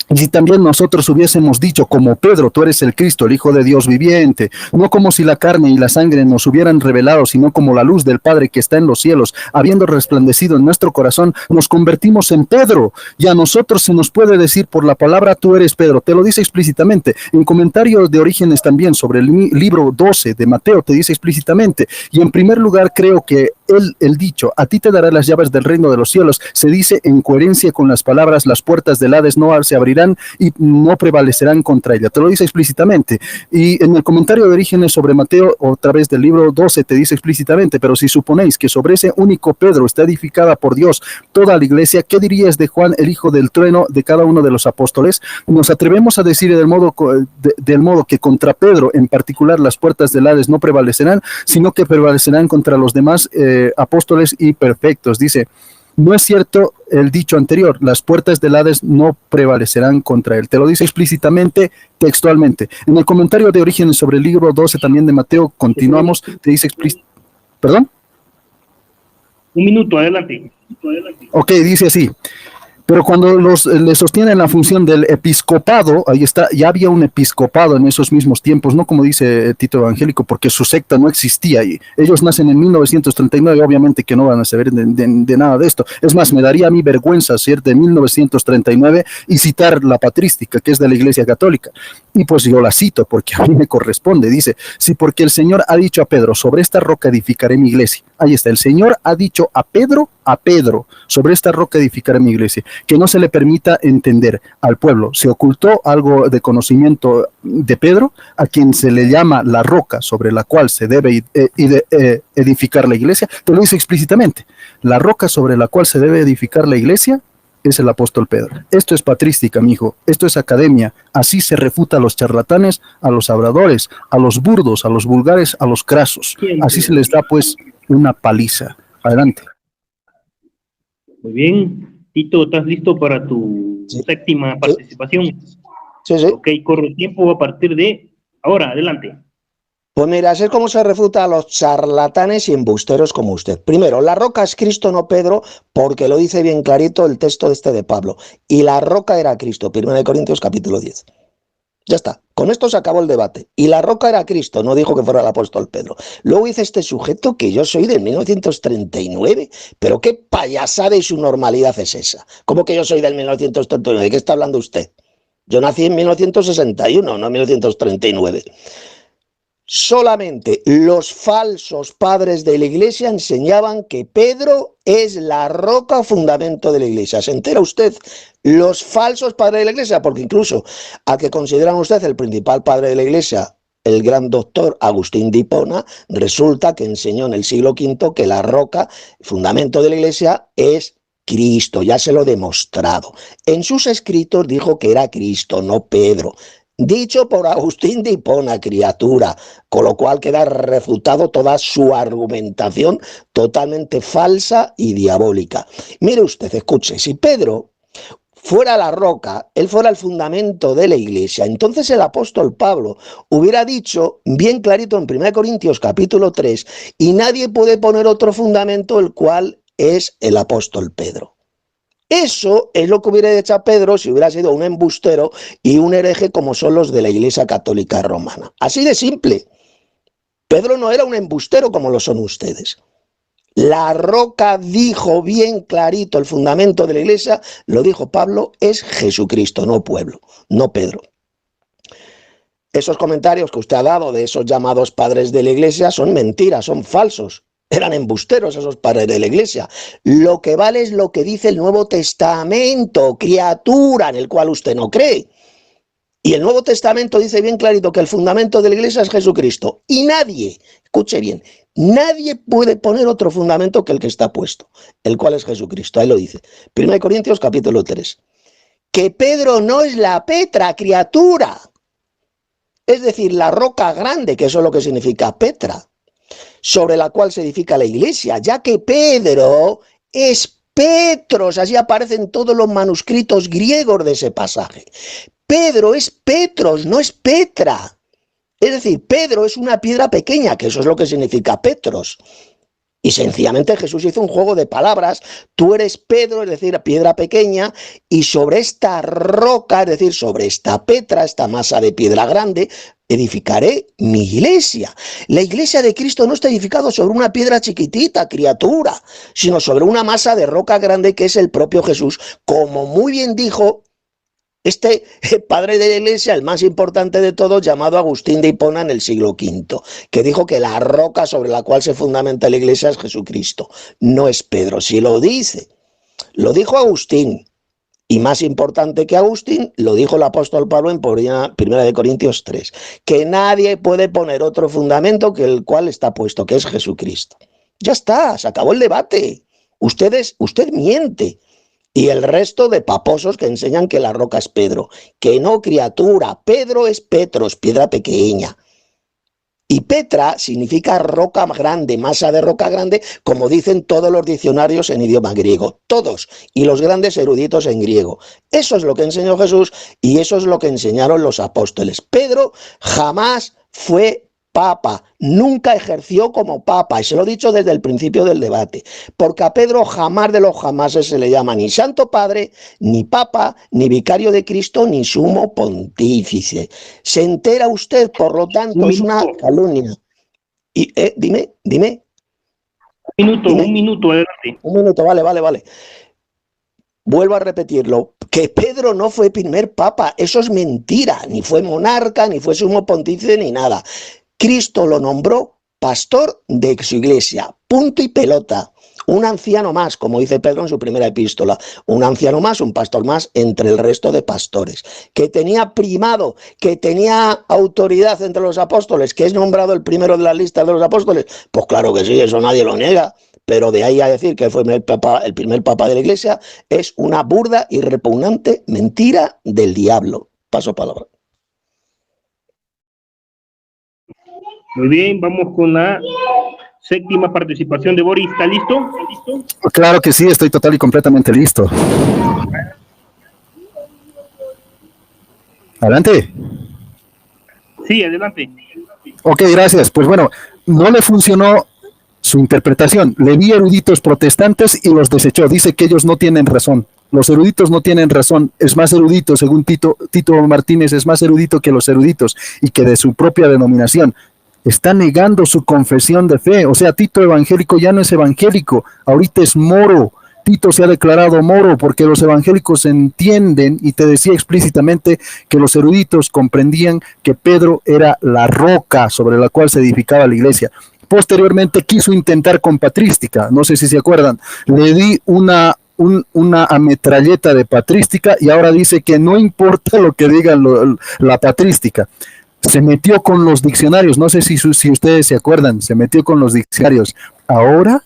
y si también nosotros hubiésemos dicho como Pedro, tú eres el Cristo, el Hijo de Dios viviente, no como si la carne y la sangre nos hubieran revelado, sino como la luz del Padre que está en los cielos, habiendo resplandecido en nuestro corazón, nos convertimos en Pedro, y a nosotros se nos puede decir por la palabra: tú eres Pedro. Te lo dice explícitamente. En comentarios de Orígenes también sobre el libro 12 de Mateo te dice explícitamente. Y en primer lugar, creo que el dicho, a ti te dará las llaves del reino de los cielos, se dice en coherencia con las palabras: las puertas del Hades no se abrirán y no prevalecerán contra ella. Te lo dice explícitamente. Y en el comentario de Orígenes sobre Mateo, otra vez del libro 12, te dice explícitamente: pero si suponéis que sobre ese único Pedro está edificada por Dios toda la iglesia, ¿qué dirías de Juan, el hijo del trueno, de cada uno de los apóstoles? Nos atrevemos a decir del modo que contra Pedro en particular las puertas del Hades no prevalecerán, sino que prevalecerán contra los demás apóstoles y perfectos. Dice: no es cierto el dicho anterior, las puertas del Hades no prevalecerán contra él. Te lo dice explícitamente, textualmente. En el comentario de Orígenes sobre el libro 12 también de Mateo, continuamos, te dice explícitamente. ¿Perdón? Un minuto, adelante. Ok, dice así: pero cuando le sostienen la función del episcopado, ahí está, ya había un episcopado en esos mismos tiempos, no como dice Tito Evangélico, porque su secta no existía y ellos nacen en 1939, obviamente que no van a saber de nada de esto. Es más, me daría a mí vergüenza ser de 1939 y citar la patrística, que es de la Iglesia Católica. Y pues yo la cito porque a mí me corresponde. Dice: sí, porque el Señor ha dicho a Pedro, sobre esta roca edificaré mi iglesia. Ahí está, el Señor ha dicho a Pedro, sobre esta roca edificaré mi iglesia. Que no se le permita entender al pueblo. Se ocultó algo de conocimiento de Pedro, a quien se le llama la roca sobre la cual se debe edificar la iglesia. Te lo dice explícitamente. La roca sobre la cual se debe edificar la iglesia es el apóstol Pedro. Esto es patrística, mijo. Esto es academia. Así se refuta a los charlatanes, a los habladores, a los burdos, a los vulgares, a los crasos. Así se les da, pues, una paliza. Adelante. Muy bien. Tito, ¿estás listo para tu séptima participación? Sí. Ok, corre el tiempo a partir de ahora. Adelante. Pues mira, así es como se refuta a los charlatanes y embusteros como usted. Primero, la roca es Cristo, no Pedro, porque lo dice bien clarito el texto de Pablo. Y la roca era Cristo, 1 Corintios capítulo 10. Ya está, con esto se acabó el debate. Y la roca era Cristo, no dijo que fuera el apóstol Pedro. Luego dice este sujeto que yo soy del 1939, pero qué payasada y su normalidad es esa. ¿Cómo que yo soy del 1939? ¿De qué está hablando usted? Yo nací en 1961, no en 1939. Solamente los falsos padres de la iglesia enseñaban que Pedro es la roca fundamento de la iglesia. ¿Se entera usted? Los falsos padres de la iglesia, porque incluso a que consideran usted el principal padre de la iglesia, el gran doctor Agustín de Hipona, resulta que enseñó en el siglo V que la roca, fundamento de la iglesia, es Cristo. Ya se lo he demostrado. En sus escritos dijo que era Cristo, no Pedro. Dicho por Agustín de Hipona, criatura, con lo cual queda refutado toda su argumentación totalmente falsa y diabólica. Mire usted, escuche, si Pedro fuera la roca, él fuera el fundamento de la iglesia, entonces el apóstol Pablo hubiera dicho bien clarito en 1 Corintios capítulo 3, y nadie puede poner otro fundamento, el cual es el apóstol Pedro. Eso es lo que hubiera hecho a Pedro si hubiera sido un embustero y un hereje como son los de la Iglesia Católica Romana. Así de simple. Pedro no era un embustero como lo son ustedes. La roca dijo bien clarito, el fundamento de la Iglesia, lo dijo Pablo, es Jesucristo, no pueblo, no Pedro. Esos comentarios que usted ha dado de esos llamados padres de la Iglesia son mentiras, son falsos. Eran embusteros esos padres de la iglesia. Lo que vale es lo que dice el Nuevo Testamento, criatura, en el cual usted no cree. Y el Nuevo Testamento dice bien clarito que el fundamento de la iglesia es Jesucristo. Y nadie, escuche bien, nadie puede poner otro fundamento que el que está puesto, el cual es Jesucristo. Ahí lo dice. 1 Corintios capítulo 3. Que Pedro no es la Petra, criatura. Es decir, la roca grande, que eso es lo que significa Petra, sobre la cual se edifica la iglesia, ya que Pedro es Petros, así aparecen todos los manuscritos griegos de ese pasaje. Pedro es Petros, no es Petra. Es decir, Pedro es una piedra pequeña, que eso es lo que significa Petros. Y sencillamente Jesús hizo un juego de palabras. Tú eres Pedro, es decir, piedra pequeña, y sobre esta roca, es decir, sobre esta Petra, esta masa de piedra grande, edificaré mi iglesia. La iglesia de Cristo no está edificada sobre una piedra chiquitita, criatura, sino sobre una masa de roca grande que es el propio Jesús, como muy bien dijo este padre de la iglesia, el más importante de todos, llamado Agustín de Hipona en el siglo V, que dijo que la roca sobre la cual se fundamenta la iglesia es Jesucristo, no es Pedro. Si lo dice, lo dijo Agustín, y más importante que Agustín, lo dijo el apóstol Pablo en 1 Corintios 3, que nadie puede poner otro fundamento que el cual está puesto, que es Jesucristo. Ya está, se acabó el debate. Usted miente. Y el resto de paposos que enseñan que la roca es Pedro. Que no, criatura. Pedro es Petros, piedra pequeña. Y Petra significa roca grande, masa de roca grande, como dicen todos los diccionarios en idioma griego. Todos. Y los grandes eruditos en griego. Eso es lo que enseñó Jesús y eso es lo que enseñaron los apóstoles. Pedro jamás fue papa, nunca ejerció como papa, y se lo he dicho desde el principio del debate, porque a Pedro jamás de los jamases se le llama ni Santo Padre, ni papa, ni vicario de Cristo, ni sumo pontífice. ¿Se entera usted? Por lo tanto, es una calumnia. Y, dime. Un minuto, adelante. Un minuto, vale. Vuelvo a repetirlo, que Pedro no fue primer papa, eso es mentira, ni fue monarca, ni fue sumo pontífice, ni nada. Cristo lo nombró pastor de su iglesia, punto y pelota. Un anciano más, como dice Pedro en su primera epístola, un anciano más, un pastor más entre el resto de pastores, que tenía primado, que tenía autoridad entre los apóstoles, que es nombrado el primero de la lista de los apóstoles. Pues claro que sí, eso nadie lo niega, pero de ahí a decir que fue el primer papa de la iglesia es una burda y repugnante mentira del diablo. Paso palabra. Muy bien, vamos con la séptima participación de Boris. ¿Está listo? Claro que sí, estoy total y completamente listo. Adelante. Sí, adelante. Ok, gracias. Pues bueno, no le funcionó su interpretación. Le vi eruditos protestantes y los desechó. Dice que ellos no tienen razón. Los eruditos no tienen razón, es más erudito, según Tito Martínez, es más erudito que los eruditos y que de su propia denominación. Está negando su confesión de fe, o sea, Tito evangélico ya no es evangélico, ahorita es moro. Tito se ha declarado moro porque los evangélicos entienden, y te decía explícitamente que los eruditos comprendían que Pedro era la roca sobre la cual se edificaba la iglesia. Posteriormente quiso intentar con patrística, no sé si se acuerdan, le di una ametralleta de patrística y ahora dice que no importa lo que digan la patrística. Se metió con los diccionarios, no sé si ustedes se acuerdan, se metió con los diccionarios. Ahora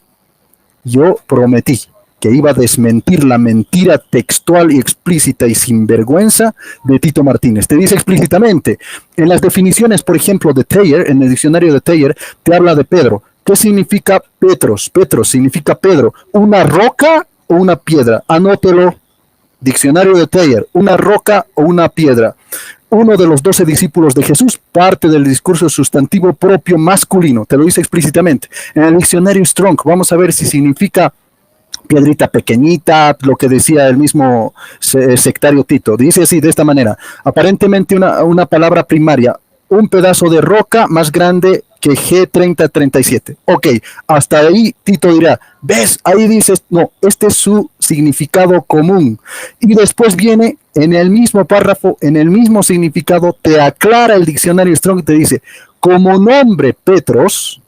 yo prometí que iba a desmentir la mentira textual y explícita y sinvergüenza de Tito Martínez. Te dice explícitamente, en las definiciones, por ejemplo, de Thayer, en el diccionario de Thayer, te habla de Pedro. ¿Qué significa Petros? Petros significa Pedro, una roca o una piedra. Anótelo, diccionario de Thayer, una roca o una piedra. Uno de los 12 discípulos de Jesús, parte del discurso sustantivo propio masculino, te lo dice explícitamente. En el diccionario Strong, vamos a ver si significa piedrita pequeñita, lo que decía el mismo sectario Tito. Dice así, de esta manera, aparentemente una palabra primaria, un pedazo de roca más grande que G3037. Ok, hasta ahí Tito dirá, ¿ves? Ahí dices, no, este es su significado común. Y después viene en el mismo párrafo, en el mismo significado, te aclara el diccionario Strong, te dice, como nombre Petros,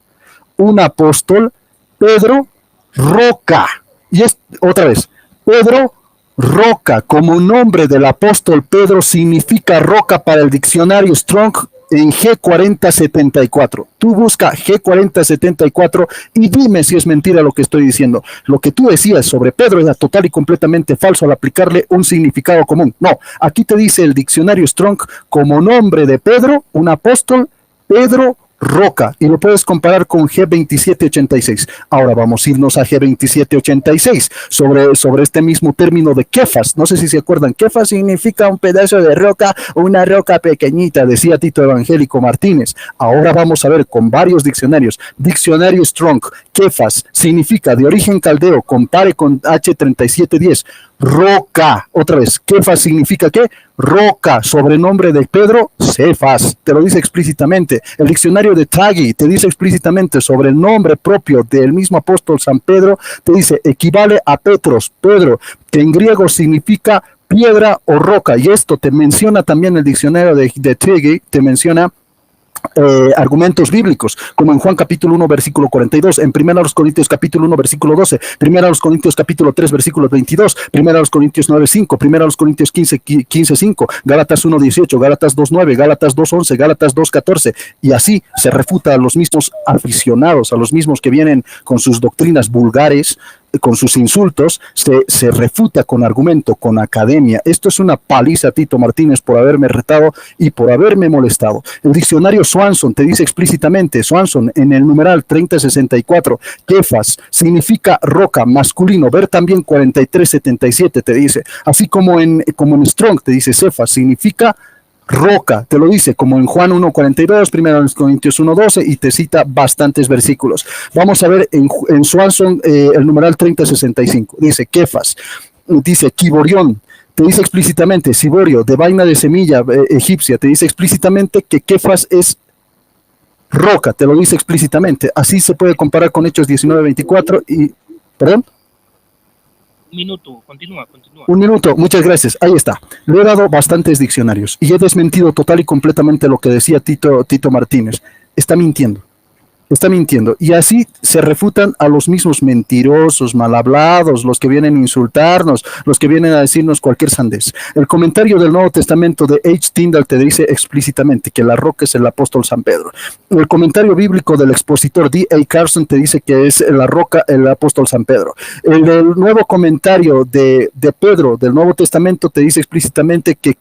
un apóstol, Pedro, roca. Y es otra vez, Pedro, roca, como nombre del apóstol Pedro significa roca para el diccionario Strong en G4074. Tú busca G4074 y dime si es mentira lo que estoy diciendo. Lo que tú decías sobre Pedro era total y completamente falso al aplicarle un significado común. No, aquí te dice el diccionario Strong como nombre de Pedro, un apóstol, Pedro, roca, y lo puedes comparar con G2786. Ahora vamos a irnos a G2786 sobre este mismo término de Kefas. No sé si se acuerdan, Kefas significa un pedazo de roca, una roca pequeñita, decía Tito Evangélico Martínez. Ahora vamos a ver con varios diccionarios. Diccionario Strong, Kefas significa de origen caldeo, compare con H3710, roca. Otra vez, Kefas significa ¿qué? Roca, sobrenombre de Pedro, Cefas, te lo dice explícitamente. El diccionario de Tagui te dice explícitamente sobre el nombre propio del mismo apóstol San Pedro, te dice equivale a Petros, Pedro, que en griego significa piedra o roca, y esto te menciona también el diccionario de Tagui, te menciona argumentos bíblicos, como en Juan capítulo 1 versículo 42, en 1 Corintios capítulo 1 versículo 12, 1 Corintios capítulo 3 versículo 22, 1 Corintios 9 5, 1 Corintios 15 5, Gálatas 1 18, Gálatas 2 9, Gálatas 2 11, Gálatas 2 14, y así se refuta a los mismos aficionados, a los mismos que vienen con sus doctrinas vulgares, con sus insultos, se refuta con argumento, con academia. Esto es una paliza, Tito Martínez, por haberme retado y por haberme molestado. El diccionario Swanson te dice explícitamente, Swanson en el numeral 3064, Kefas significa roca, masculino. Ver también 4377 te dice, así como en Strong te dice Cefas significa roca, te lo dice como en Juan 1.42, 1 Corintios 1.12 y te cita bastantes versículos. Vamos a ver en Swanson el numeral 3065, dice Kefas, dice Kiborión, te dice explícitamente Ciborio, de vaina de semilla egipcia, te dice explícitamente que Kefas es roca, te lo dice explícitamente. Así se puede comparar con Hechos 19.24 y, ¿perdón? Un minuto, continúa. Un minuto, muchas gracias, ahí está. Le he dado bastantes diccionarios y he desmentido total y completamente lo que decía Tito Martínez. Está mintiendo. Y así se refutan a los mismos mentirosos, mal hablados, los que vienen a insultarnos, los que vienen a decirnos cualquier sandez. El comentario del Nuevo Testamento de H. Tyndall te dice explícitamente que la roca es el apóstol San Pedro. El comentario bíblico del expositor D. A. Carson te dice que es la roca el apóstol San Pedro. El del nuevo comentario de Pedro del Nuevo Testamento te dice explícitamente que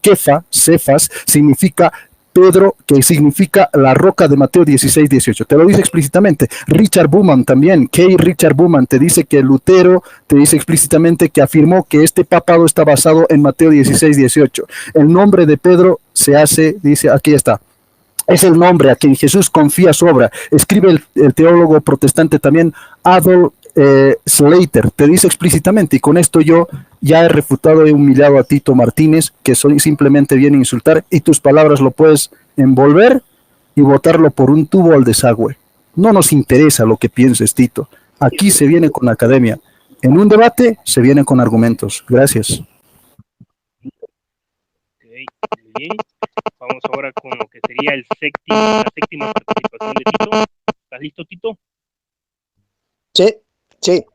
Cefas, significa Pedro, que significa la roca de Mateo 16:18. Te lo dice explícitamente. Richard Buman también, Richard Buman, te dice que Lutero, te dice explícitamente que afirmó que este papado está basado en Mateo 16:18. El nombre de Pedro se hace, dice, aquí está. Es el nombre a quien Jesús confía su obra. Escribe el teólogo protestante también Adolf Slater te dice explícitamente, y con esto yo ya he refutado, he humillado a Tito Martínez, que simplemente viene a insultar, y tus palabras lo puedes envolver y botarlo por un tubo al desagüe. No nos interesa lo que pienses, Tito. Aquí se viene con la academia. En un debate se viene con argumentos. Gracias. Okay, muy bien. Vamos ahora con lo que sería la séptima participación de Tito. ¿Estás listo, Tito? Sí, sí.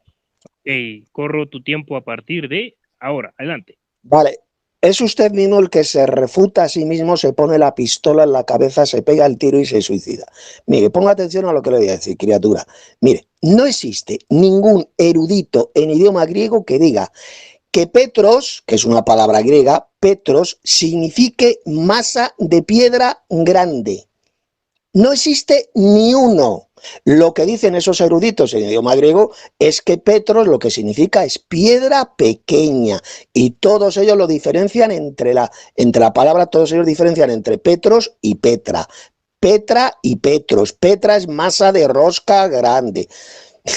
Okay, corro tu tiempo a partir de ahora. Adelante. Vale. Es usted mismo el que se refuta a sí mismo, se pone la pistola en la cabeza, se pega el tiro y se suicida. Mire, ponga atención a lo que le voy a decir, criatura. Mire, no existe ningún erudito en idioma griego que diga que Petros, que es una palabra griega, Petros, signifique masa de piedra grande. No existe ni uno. Lo que dicen esos eruditos en idioma griego es que Petros lo que significa es piedra pequeña, y todos ellos lo diferencian entre la palabra, todos ellos diferencian entre Petros y Petra. Petra y Petros. Petra es masa de rosca grande.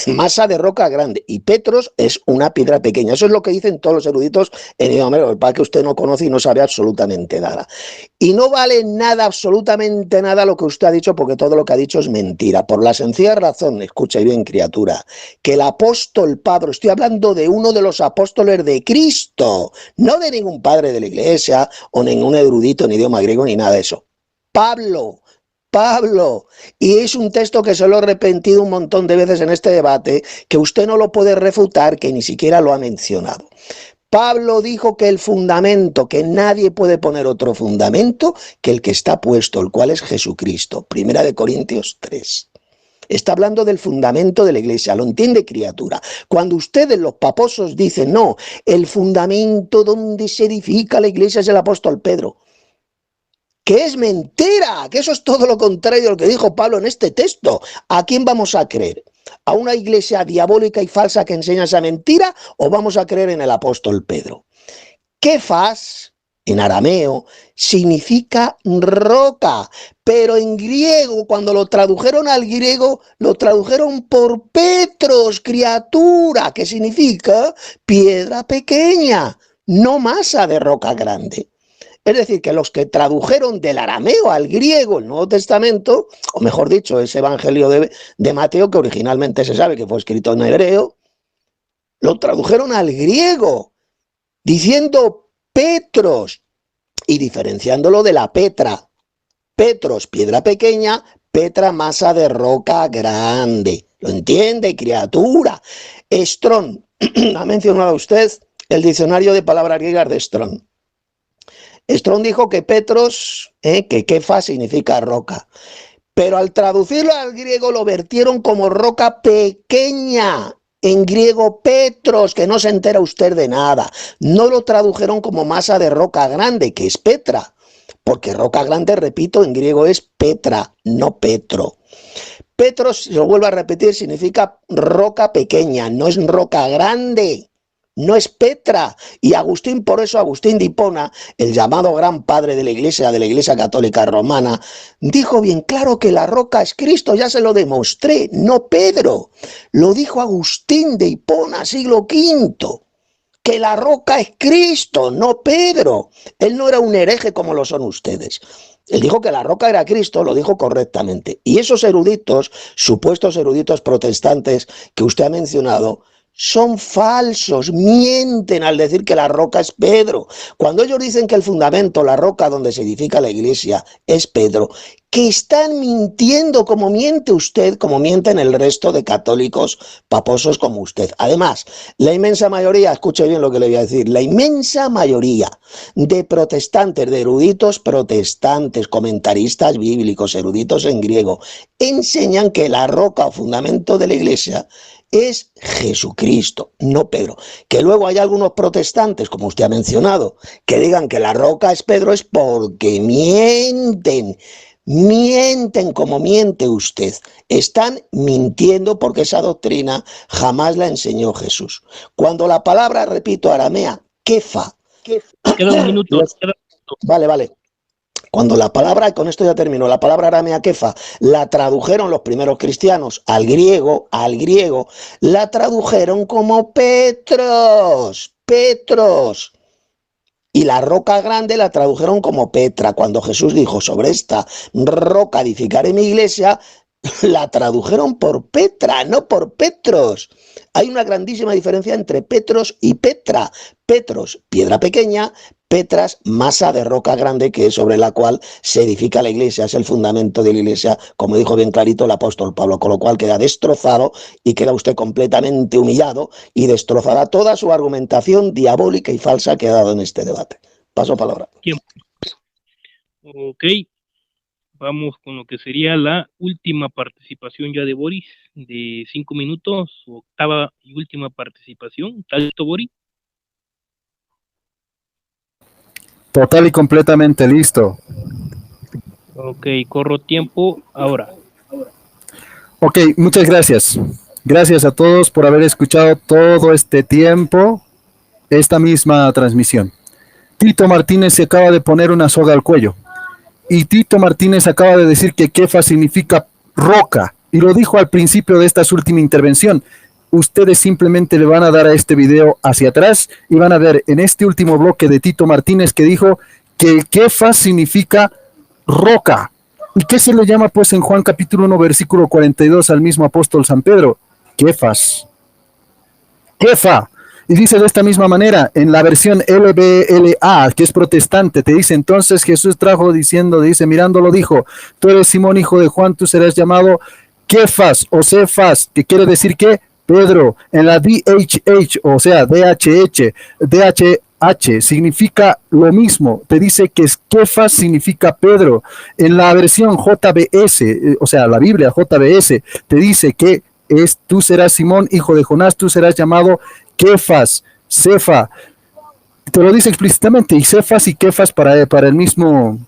Masa de roca grande, y Petros es una piedra pequeña. Eso es lo que dicen todos los eruditos en idioma griego, para que usted no conoce y no sabe absolutamente nada. Y no vale nada, absolutamente nada lo que usted ha dicho, porque todo lo que ha dicho es mentira, por la sencilla razón, escuche bien, criatura, que el apóstol Pablo, estoy hablando de uno de los apóstoles de Cristo, no de ningún padre de la iglesia o ningún erudito en idioma griego ni nada de eso. Pablo, y es un texto que se lo he repetido un montón de veces en este debate, que usted no lo puede refutar, que ni siquiera lo ha mencionado. Pablo dijo que el fundamento, que nadie puede poner otro fundamento que el que está puesto, el cual es Jesucristo. Primera de Corintios 3. Está hablando del fundamento de la iglesia, ¿lo entiende, criatura? Cuando ustedes, los paposos, dicen, no, el fundamento donde se edifica la iglesia es el apóstol Pedro, que es mentira, que eso es todo lo contrario de lo que dijo Pablo en este texto. ¿A quién vamos a creer? ¿A una iglesia diabólica y falsa que enseña esa mentira, o vamos a creer en el apóstol Pedro? Kefas, en arameo, significa roca, pero en griego, cuando lo tradujeron al griego, lo tradujeron por Petros, criatura, que significa piedra pequeña, no masa de roca grande. Es decir, que los que tradujeron del arameo al griego el Nuevo Testamento, o mejor dicho, ese Evangelio de Mateo, que originalmente se sabe que fue escrito en hebreo, lo tradujeron al griego, diciendo Petros y diferenciándolo de la Petra. Petros, piedra pequeña, Petra, masa de roca grande. ¿Lo entiende, criatura? Strong, ha mencionado usted el diccionario de palabras griegas de Strong. Strong dijo que Petros, que Kefa significa roca, pero al traducirlo al griego lo vertieron como roca pequeña. En griego Petros, que no se entera usted de nada. No lo tradujeron como masa de roca grande, que es Petra, porque roca grande, repito, en griego es Petra, no Petro. Petros, lo vuelvo a repetir, significa roca pequeña, no es roca grande. No es Petra. Y Agustín, por eso Agustín de Hipona, el llamado gran padre de la Iglesia Católica Romana, dijo bien claro que la roca es Cristo, ya se lo demostré, no Pedro. Lo dijo Agustín de Hipona, siglo V, que la roca es Cristo, no Pedro. Él no era un hereje como lo son ustedes. Él dijo que la roca era Cristo, lo dijo correctamente. Y esos eruditos, supuestos eruditos protestantes que usted ha mencionado, son falsos, mienten al decir que la roca es Pedro. Cuando ellos dicen que el fundamento, la roca donde se edifica la iglesia, es Pedro, que están mintiendo como miente usted, como mienten el resto de católicos paposos como usted. Además, la inmensa mayoría, escuche bien lo que le voy a decir, la inmensa mayoría de protestantes, de eruditos protestantes, comentaristas bíblicos, eruditos en griego, enseñan que la roca o fundamento de la iglesia es Jesucristo, no Pedro. Que luego hay algunos protestantes, como usted ha mencionado, que digan que la roca es Pedro, es porque mienten. Mienten como miente usted. Están mintiendo porque esa doctrina jamás la enseñó Jesús. Cuando la palabra, repito, aramea, kefa. Queda un minuto. Vale. Cuando la palabra, con esto ya terminó, la palabra aramea kefa, la tradujeron los primeros cristianos al griego, la tradujeron como Petros, Petros. Y la roca grande la tradujeron como Petra. Cuando Jesús dijo, sobre esta roca edificaré mi iglesia, la tradujeron por Petra, no por Petros. Hay una grandísima diferencia entre Petros y Petra. Petros, piedra pequeña; Petras, masa de roca grande, que es sobre la cual se edifica la iglesia, es el fundamento de la iglesia, como dijo bien clarito el apóstol Pablo, con lo cual queda destrozado y queda usted completamente humillado y destrozada toda su argumentación diabólica y falsa que ha dado en este debate. Paso palabra. Ok, vamos con lo que sería la última participación ya de Boris, de 5 minutos, octava y última participación. ¿Está listo, Boris? Total y completamente listo. Ok, corro tiempo ahora. Ok, muchas gracias. Gracias a todos por haber escuchado todo este tiempo esta misma transmisión. Tito Martínez se acaba de poner una soga al cuello. Y Tito Martínez acaba de decir que Kefa significa roca. Y lo dijo al principio de esta última intervención. Ustedes simplemente le van a dar a este video hacia atrás y van a ver en este último bloque de Tito Martínez que dijo que Kefa significa roca. ¿Y qué se le llama pues en Juan capítulo 1 versículo 42 al mismo apóstol San Pedro? Kefas. Kefa. Y dice de esta misma manera, en la versión LBLA, que es protestante, te dice, entonces Jesús trajo diciendo, dice, mirándolo dijo, tú eres Simón, hijo de Juan, tú serás llamado Kefas o Cefas, que quiere decir que Pedro. En la DHH, o sea, DHH significa lo mismo, te dice que Kefas significa Pedro. En la versión JBS, o sea, la Biblia JBS, te dice que tú serás Simón, hijo de Jonás, tú serás llamado Kefas, Cefa, te lo dice explícitamente, y Cefas y Kefas para el mismo,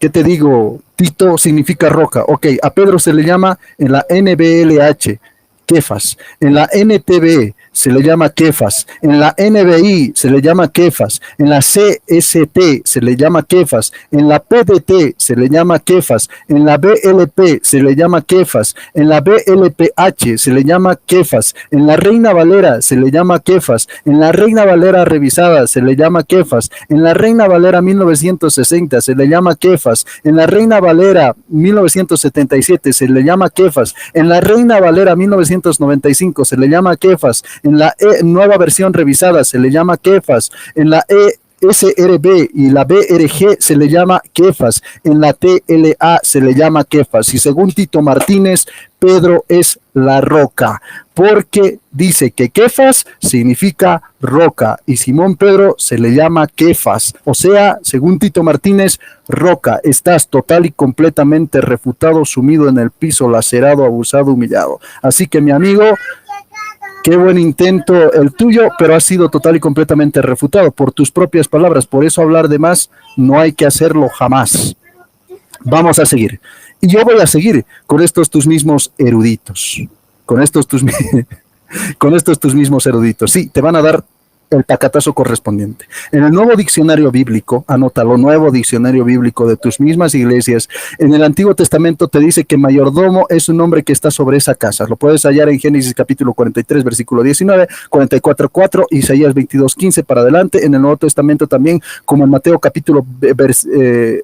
¿qué te digo? Tito significa roca. Ok, a Pedro se le llama en la NBLH, Kefas, en la NTV se le llama Kefas, en la NBI se le llama Kefas, en la CST se le llama Kefas, en la PDT se le llama Kefas, en la BLP se le llama Kefas, en la BLPH se le llama Kefas, en la Reina Valera se le llama Kefas, en la Reina Valera revisada se le llama Kefas, en la Reina Valera 1960 se le llama Kefas, en la Reina Valera 1977 se le llama Kefas, en la Reina Valera 1995 se le llama Kefas, en la nueva versión revisada se le llama Kefas, en la SRB y la BRG se le llama Kefas, en la TLA se le llama Kefas, y según Tito Martínez, Pedro es la roca, porque dice que Kefas significa roca, y Simón Pedro se le llama Kefas, o sea, según Tito Martínez, roca. Estás total y completamente refutado, sumido en el piso, lacerado, abusado, humillado. Así que mi amigo, qué buen intento el tuyo, pero ha sido total y completamente refutado por tus propias palabras. Por eso hablar de más no hay que hacerlo jamás. Vamos a seguir. Y yo voy a seguir con estos tus mismos eruditos. Con estos tus mismos eruditos. Sí, te van a dar el tacatazo correspondiente. En el nuevo diccionario bíblico, anótalo, nuevo diccionario bíblico de tus mismas iglesias, en el Antiguo Testamento te dice que mayordomo es un hombre que está sobre esa casa. Lo puedes hallar en Génesis capítulo 43, versículo 19, 44:4, Isaías 22:15 para adelante. En el Nuevo Testamento también, como en Mateo capítulo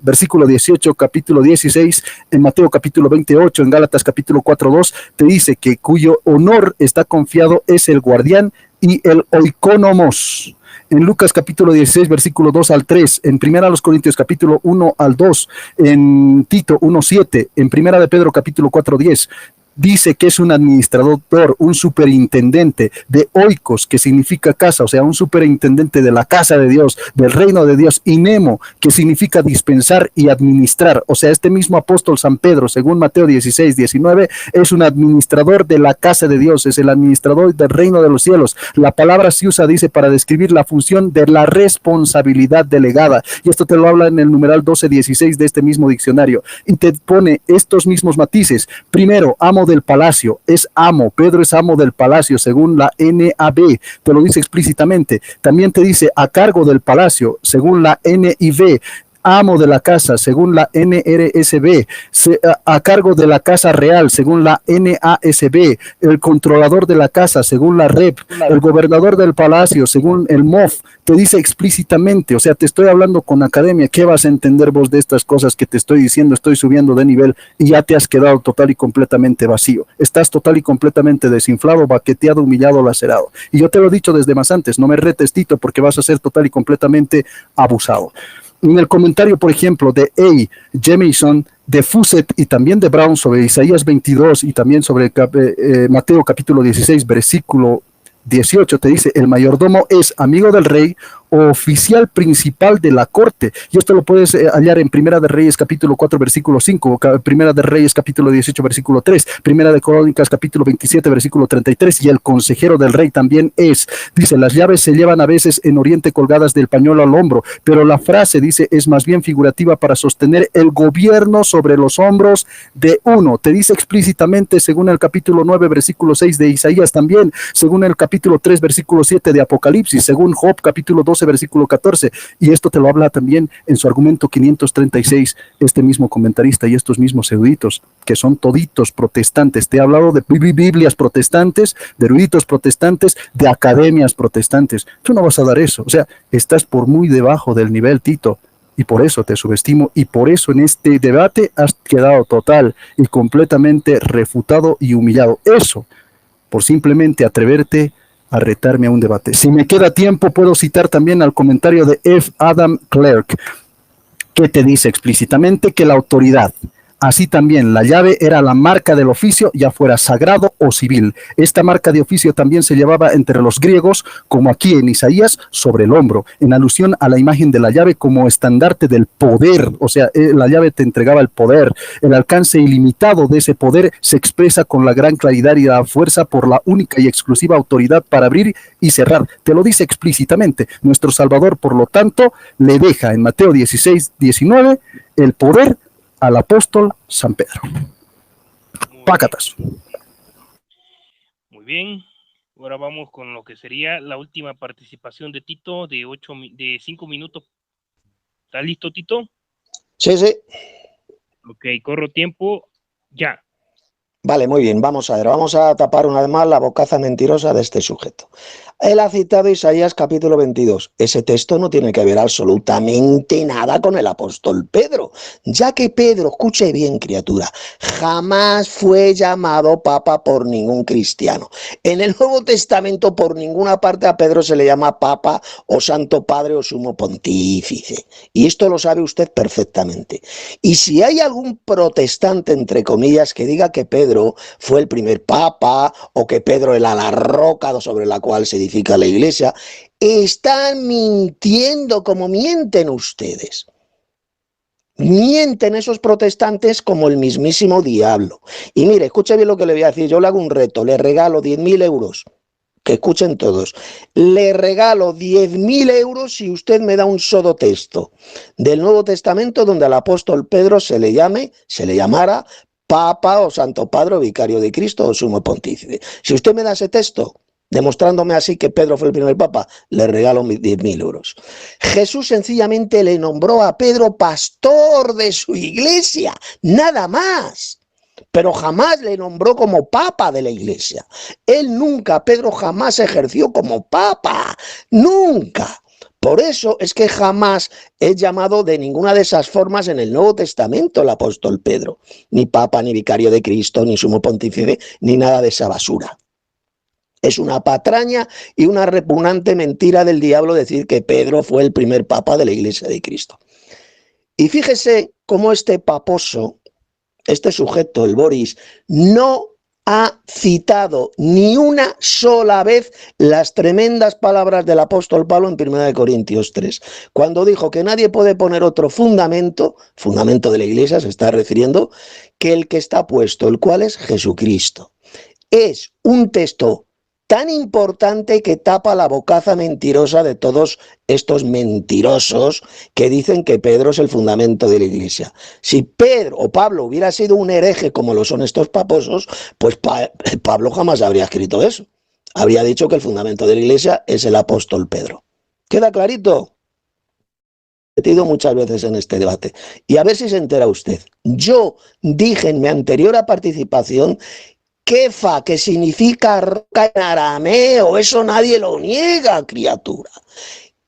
versículo 18, capítulo 16, en Mateo capítulo 28, en Gálatas capítulo 4:2, te dice que cuyo honor está confiado es el guardián y el oikonomos. En Lucas capítulo 16, versículo 2 al 3, en Primera de los Corintios capítulo 1 al 2, en Tito 1:7, en Primera de Pedro capítulo 4:10, dice que es un administrador, un superintendente de oikos, que significa casa, o sea, un superintendente de la casa de Dios, del reino de Dios, y nemo, que significa dispensar y administrar. O sea, este mismo apóstol San Pedro, según Mateo 16:19, es un administrador de la casa de Dios, es el administrador del reino de los cielos. La palabra se usa, dice, para describir la función de la responsabilidad delegada, y esto te lo habla en el numeral 12:16 de este mismo diccionario, y te pone estos mismos matices. Primero, amo del palacio, es amo, Pedro es amo del palacio, según la NAB, te lo dice explícitamente. También te dice a cargo del palacio, según la NIV, amo de la casa, según la NRSB, a cargo de la casa real, según la NASB, el controlador de la casa, según la REP, el gobernador del palacio, según el MOF, te dice explícitamente, o sea, te estoy hablando con academia, ¿qué vas a entender vos de estas cosas que te estoy diciendo? Estoy subiendo de nivel y ya te has quedado total y completamente vacío, estás total y completamente desinflado, baqueteado, humillado, lacerado. Y yo te lo he dicho desde más antes, no me retes, Tito, porque vas a ser total y completamente abusado. En el comentario, por ejemplo, de A. Jamieson, de Fuset y también de Brown sobre Isaías 22 y también sobre Mateo capítulo 16, versículo 18, te dice, el mayordomo es amigo del rey o oficial principal de la corte. Y esto lo puedes hallar en Primera de Reyes capítulo 4 versículo 5, Primera de Reyes capítulo 18 versículo 3, Primera de Crónicas capítulo 27 versículo 33, y el consejero del rey también es, dice, las llaves se llevan a veces en Oriente colgadas del pañuelo al hombro, pero la frase, dice, es más bien figurativa para sostener el gobierno sobre los hombros de uno. Te dice explícitamente, según el capítulo 9 versículo 6 de Isaías también, según el capítulo 3 versículo 7 de Apocalipsis, según Job capítulo 12 versículo 14, y esto te lo habla también en su argumento 536 este mismo comentarista y estos mismos eruditos, que son toditos protestantes. Te he hablado de Biblias protestantes, de eruditos protestantes, de academias protestantes. Tú no vas a dar eso, o sea, estás por muy debajo del nivel, Tito, y por eso te subestimo, y por eso en este debate has quedado total y completamente refutado y humillado. Eso, por simplemente atreverte a retarme a un debate. Si me queda tiempo, puedo citar también al comentario de F. Adam Clarke, que te dice explícitamente que la autoridad, así también la llave, era la marca del oficio, ya fuera sagrado o civil. Esta marca de oficio también se llevaba entre los griegos, como aquí en Isaías, sobre el hombro, en alusión a la imagen de la llave como estandarte del poder. O sea, la llave te entregaba el poder. El alcance ilimitado de ese poder se expresa con la gran claridad y la fuerza por la única y exclusiva autoridad para abrir y cerrar. Te lo dice explícitamente. Nuestro Salvador, por lo tanto, le deja en Mateo 16, 19 el poder al apóstol San Pedro. Pácatas. Muy bien. Ahora vamos con lo que sería la última participación de Tito de 5 minutos. ¿Estás listo, Tito? Sí, sí. Ok, corro tiempo. Ya. Vale, muy bien, vamos a ver, vamos a tapar una vez más la bocaza mentirosa de este sujeto. Él ha citado Isaías capítulo 22. Ese texto no tiene que ver absolutamente nada con el apóstol Pedro, ya que Pedro, escuche bien, criatura, jamás fue llamado papa por ningún cristiano. En el Nuevo Testamento por ninguna parte a Pedro se le llama papa o santo padre o sumo pontífice. Y esto lo sabe usted perfectamente. Y si hay algún protestante, entre comillas, que diga que Pedro fue el primer papa o que Pedro era la roca sobre la cual se edifica la iglesia, están mintiendo como mienten ustedes. Mienten esos protestantes como el mismísimo diablo. Y mire, escuche bien lo que le voy a decir. Yo le hago un reto, le regalo 10.000 euros. Que escuchen todos. Le regalo 10.000 euros si usted me da un solo texto del Nuevo Testamento donde al apóstol Pedro se le llamara Papa o Santo Padre o Vicario de Cristo o Sumo Pontífice. Si usted me da ese texto, demostrándome así que Pedro fue el primer papa, le regalo 10.000 euros. Jesús sencillamente le nombró a Pedro pastor de su iglesia, nada más. Pero jamás le nombró como papa de la iglesia. Pedro jamás ejerció como papa, nunca. Por eso es que jamás es llamado de ninguna de esas formas en el Nuevo Testamento el apóstol Pedro. Ni papa, ni vicario de Cristo, ni sumo pontífice, ni nada de esa basura. Es una patraña y una repugnante mentira del diablo decir que Pedro fue el primer papa de la iglesia de Cristo. Y fíjese cómo este paposo, este sujeto, el Boris, no ha citado ni una sola vez las tremendas palabras del apóstol Pablo en 1 Corintios 3, cuando dijo que nadie puede poner otro fundamento de la iglesia, se está refiriendo, que el que está puesto, el cual es Jesucristo. Es un texto tan importante que tapa la bocaza mentirosa de todos estos mentirosos que dicen que Pedro es el fundamento de la iglesia. Si Pedro o Pablo hubiera sido un hereje como lo son estos paposos, pues Pablo jamás habría escrito eso. Habría dicho que el fundamento de la iglesia es el apóstol Pedro. ¿Queda clarito? repetido muchas veces en este debate. Y a ver si se entera usted. Yo dije en mi anterior participación Kefa, que significa roca en arameo, eso nadie lo niega, criatura.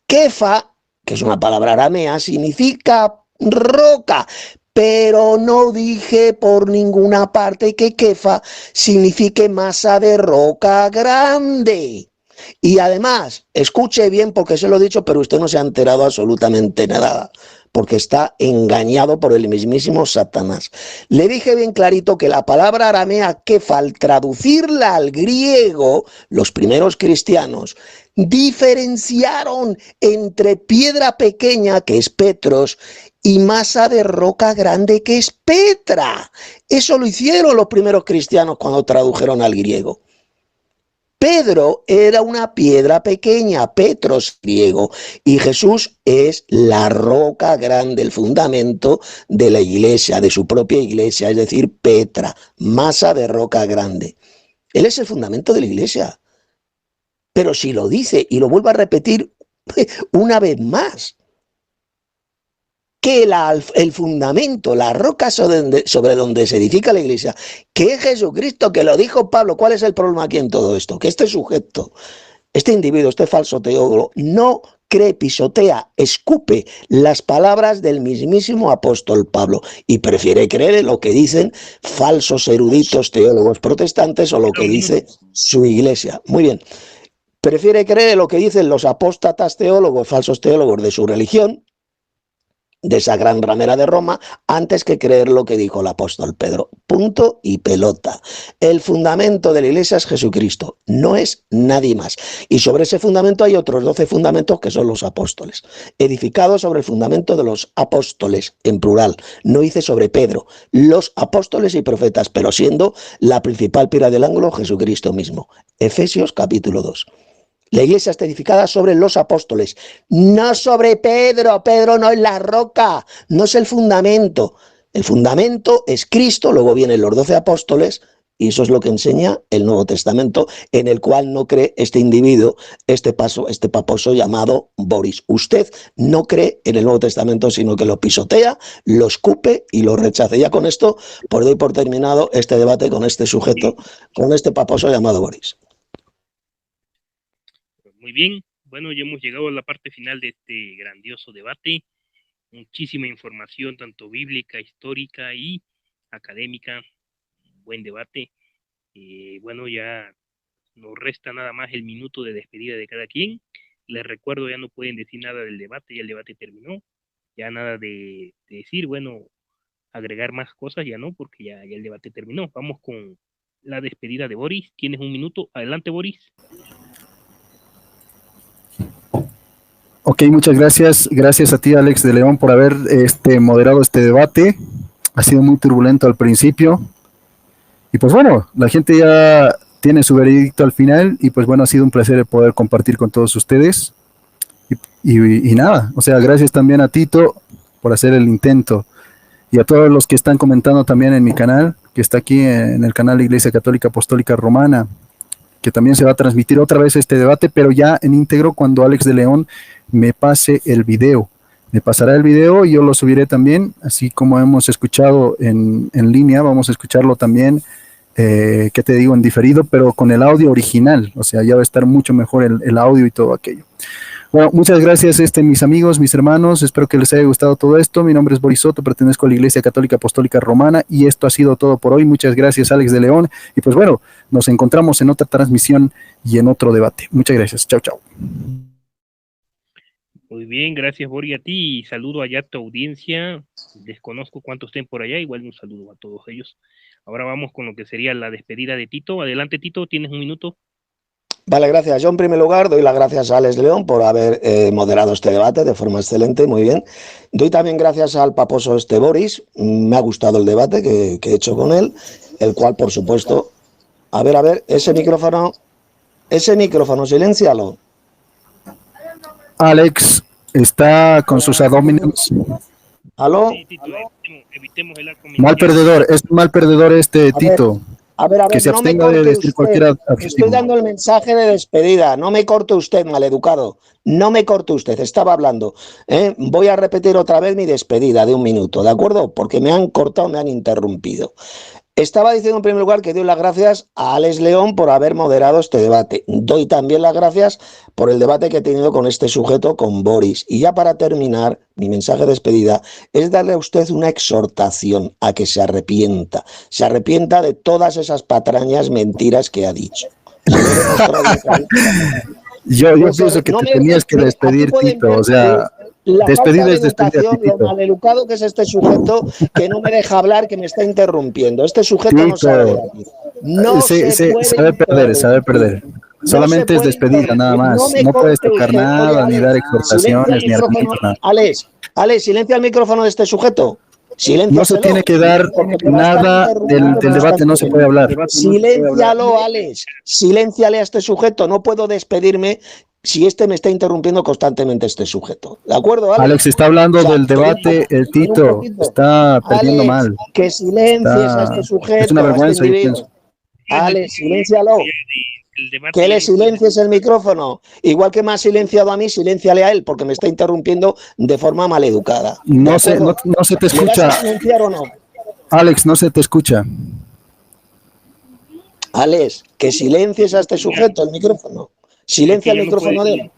Kefa, que es una palabra aramea, significa roca, pero no dije por ninguna parte que Kefa signifique masa de roca grande. Y además, escuche bien porque se lo he dicho, pero usted no se ha enterado absolutamente nada, porque está engañado por el mismísimo Satanás. Le dije bien clarito que la palabra aramea kefa, al traducirla al griego, los primeros cristianos diferenciaron entre piedra pequeña, que es Petros, y masa de roca grande, que es Petra. Eso lo hicieron los primeros cristianos cuando tradujeron al griego. Pedro era una piedra pequeña, Petros griego, y Jesús es la roca grande, el fundamento de la iglesia, de su propia iglesia, es decir, Petra, masa de roca grande. Él es el fundamento de la iglesia. Pero si lo dice y lo vuelvo a repetir una vez más, que el fundamento, la roca sobre donde se edifica la iglesia, que es Jesucristo, que lo dijo Pablo. ¿Cuál es el problema aquí en todo esto? Que este sujeto, este individuo, este falso teólogo, no cree, pisotea, escupe las palabras del mismísimo apóstol Pablo y prefiere creer en lo que dicen falsos eruditos teólogos protestantes o lo que dice su iglesia. Muy bien. Prefiere creer en lo que dicen los apóstatas teólogos, falsos teólogos de su religión, de esa gran ramera de Roma, antes que creer lo que dijo el apóstol Pedro. Punto y pelota. El fundamento de la iglesia es Jesucristo, no es nadie más. Y sobre ese fundamento hay otros 12 fundamentos que son los apóstoles, edificados sobre el fundamento de los apóstoles, en plural. No dice sobre Pedro, los apóstoles y profetas, pero siendo la principal piedra del ángulo Jesucristo mismo. Efesios capítulo 2. La iglesia está edificada sobre los apóstoles, no sobre Pedro. Pedro no es la roca, no es el fundamento. El fundamento es Cristo, luego vienen los 12 apóstoles, y eso es lo que enseña el Nuevo Testamento, en el cual no cree este individuo, este paposo llamado Boris. Usted no cree en el Nuevo Testamento, sino que lo pisotea, lo escupe y lo rechaza. Ya con esto, pues doy por terminado este debate con este sujeto, con este paposo llamado Boris. Muy bien, bueno, ya hemos llegado a la parte final de este grandioso debate. Muchísima información, tanto bíblica, histórica y académica. Buen debate. Bueno, ya nos resta nada más el minuto de despedida de cada quien. Les recuerdo, ya no pueden decir nada del debate, ya el debate terminó. Ya nada de decir, bueno, agregar más cosas, ya no, porque ya el debate terminó. Vamos con la despedida de Boris. Tienes un minuto. Adelante, Boris. Ok, muchas gracias. Gracias a ti, Alex de León, por haber moderado este debate. Ha sido muy turbulento al principio. Y pues bueno, la gente ya tiene su veredicto al final. Y pues bueno, ha sido un placer el poder compartir con todos ustedes. Y nada, o sea, gracias también a Tito por hacer el intento. Y a todos los que están comentando también en mi canal, que está aquí en el canal de Iglesia Católica Apostólica Romana, que también se va a transmitir otra vez este debate, pero ya en íntegro cuando Alex de León me pase el video. Me pasará el video y yo lo subiré también, así como hemos escuchado en línea, vamos a escucharlo también, ¿qué te digo? En diferido, pero con el audio original, o sea, ya va a estar mucho mejor el audio y todo aquello. Bueno, muchas gracias mis amigos, mis hermanos, espero que les haya gustado todo esto. Mi nombre es Boris Soto, pertenezco a la Iglesia Católica Apostólica Romana y esto ha sido todo por hoy. Muchas gracias, Alex de León, y pues bueno, nos encontramos en otra transmisión y en otro debate. Muchas gracias, chao, chao. Muy bien, gracias, Boris, a ti, y saludo allá a tu audiencia. Desconozco cuántos estén por allá, igual un saludo a todos ellos. Ahora vamos con lo que sería la despedida de Tito. Adelante, Tito, tienes un minuto. Vale, gracias. Yo en primer lugar doy las gracias a Alex León por haber moderado este debate de forma excelente, muy bien. Doy también gracias al paposo Boris, me ha gustado el debate que he hecho con él, el cual por supuesto, a ver, ese micrófono, siléncialo. Alex está con sus abdominales. ¿Aló? Sí, Tito, evitemos el arco. Mal perdedor, es mal perdedor Tito. A ver, que se no me abstenga de corte decir usted. cualquier adjetivo. Estoy dando el mensaje de despedida. No me corte usted, maleducado. No me corte usted. Estaba hablando. Voy a repetir otra vez mi despedida de 1 minuto, ¿de acuerdo? Porque me han cortado, me han interrumpido. Estaba diciendo en primer lugar que doy las gracias a Alex León por haber moderado este debate. Doy también las gracias por el debate que he tenido con este sujeto, con Boris. Y ya para terminar, mi mensaje de despedida es darle a usted una exhortación a que se arrepienta. Se arrepienta de todas esas patrañas, mentiras que ha dicho. Se lo he demostrado Yo pienso que te tenías que despedir, Tito. O sea, la despedida falta de es despedida, educación, lo Tito. maleducado que es este sujeto, que no me deja hablar, que me está interrumpiendo. Este sujeto no sabe debatir. No se puede sabe perder. Solamente es despedida, nada más. No puedes tocar nada, ni dar exhortaciones, ni argumentos, nada. Alex, silencia el micrófono de este sujeto. No se tiene que dar nada del debate, no se puede hablar. Siléncialo, Alex. Silénciale a este sujeto. No puedo despedirme si este me está interrumpiendo constantemente, este sujeto. ¿De acuerdo, Alex? Alex está hablando del debate, el Tito está perdiendo Alex, mal. Que silencies a este sujeto. Es una vergüenza, yo pienso. Alex, siléncialo. Que le silencies el micrófono. Igual que me ha silenciado a mí, silénciale a él, porque me está interrumpiendo de forma maleducada. No se te escucha. ¿Me vas a silenciar o no? Alex, no se te escucha. Alex, que silencies a este sujeto el micrófono. Silencia el micrófono de él.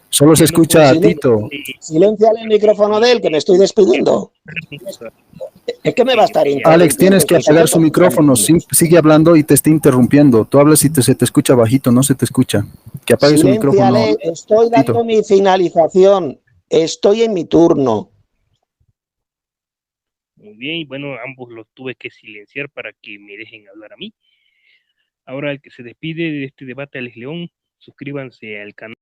Solo se escucha a Tito. Silenciale el micrófono de él, que me estoy despidiendo. Es que me va a estar interrumpiendo. Alex, tienes que apagar su micrófono. Sigue hablando y te está interrumpiendo. Tú hablas y se te escucha bajito, no se te escucha. Que apague su micrófono. Estoy dando mi finalización. Estoy en mi turno. Muy bien, y bueno, ambos los tuve que silenciar para que me dejen hablar a mí. Ahora el que se despide de este debate, Alex León, suscríbanse al canal.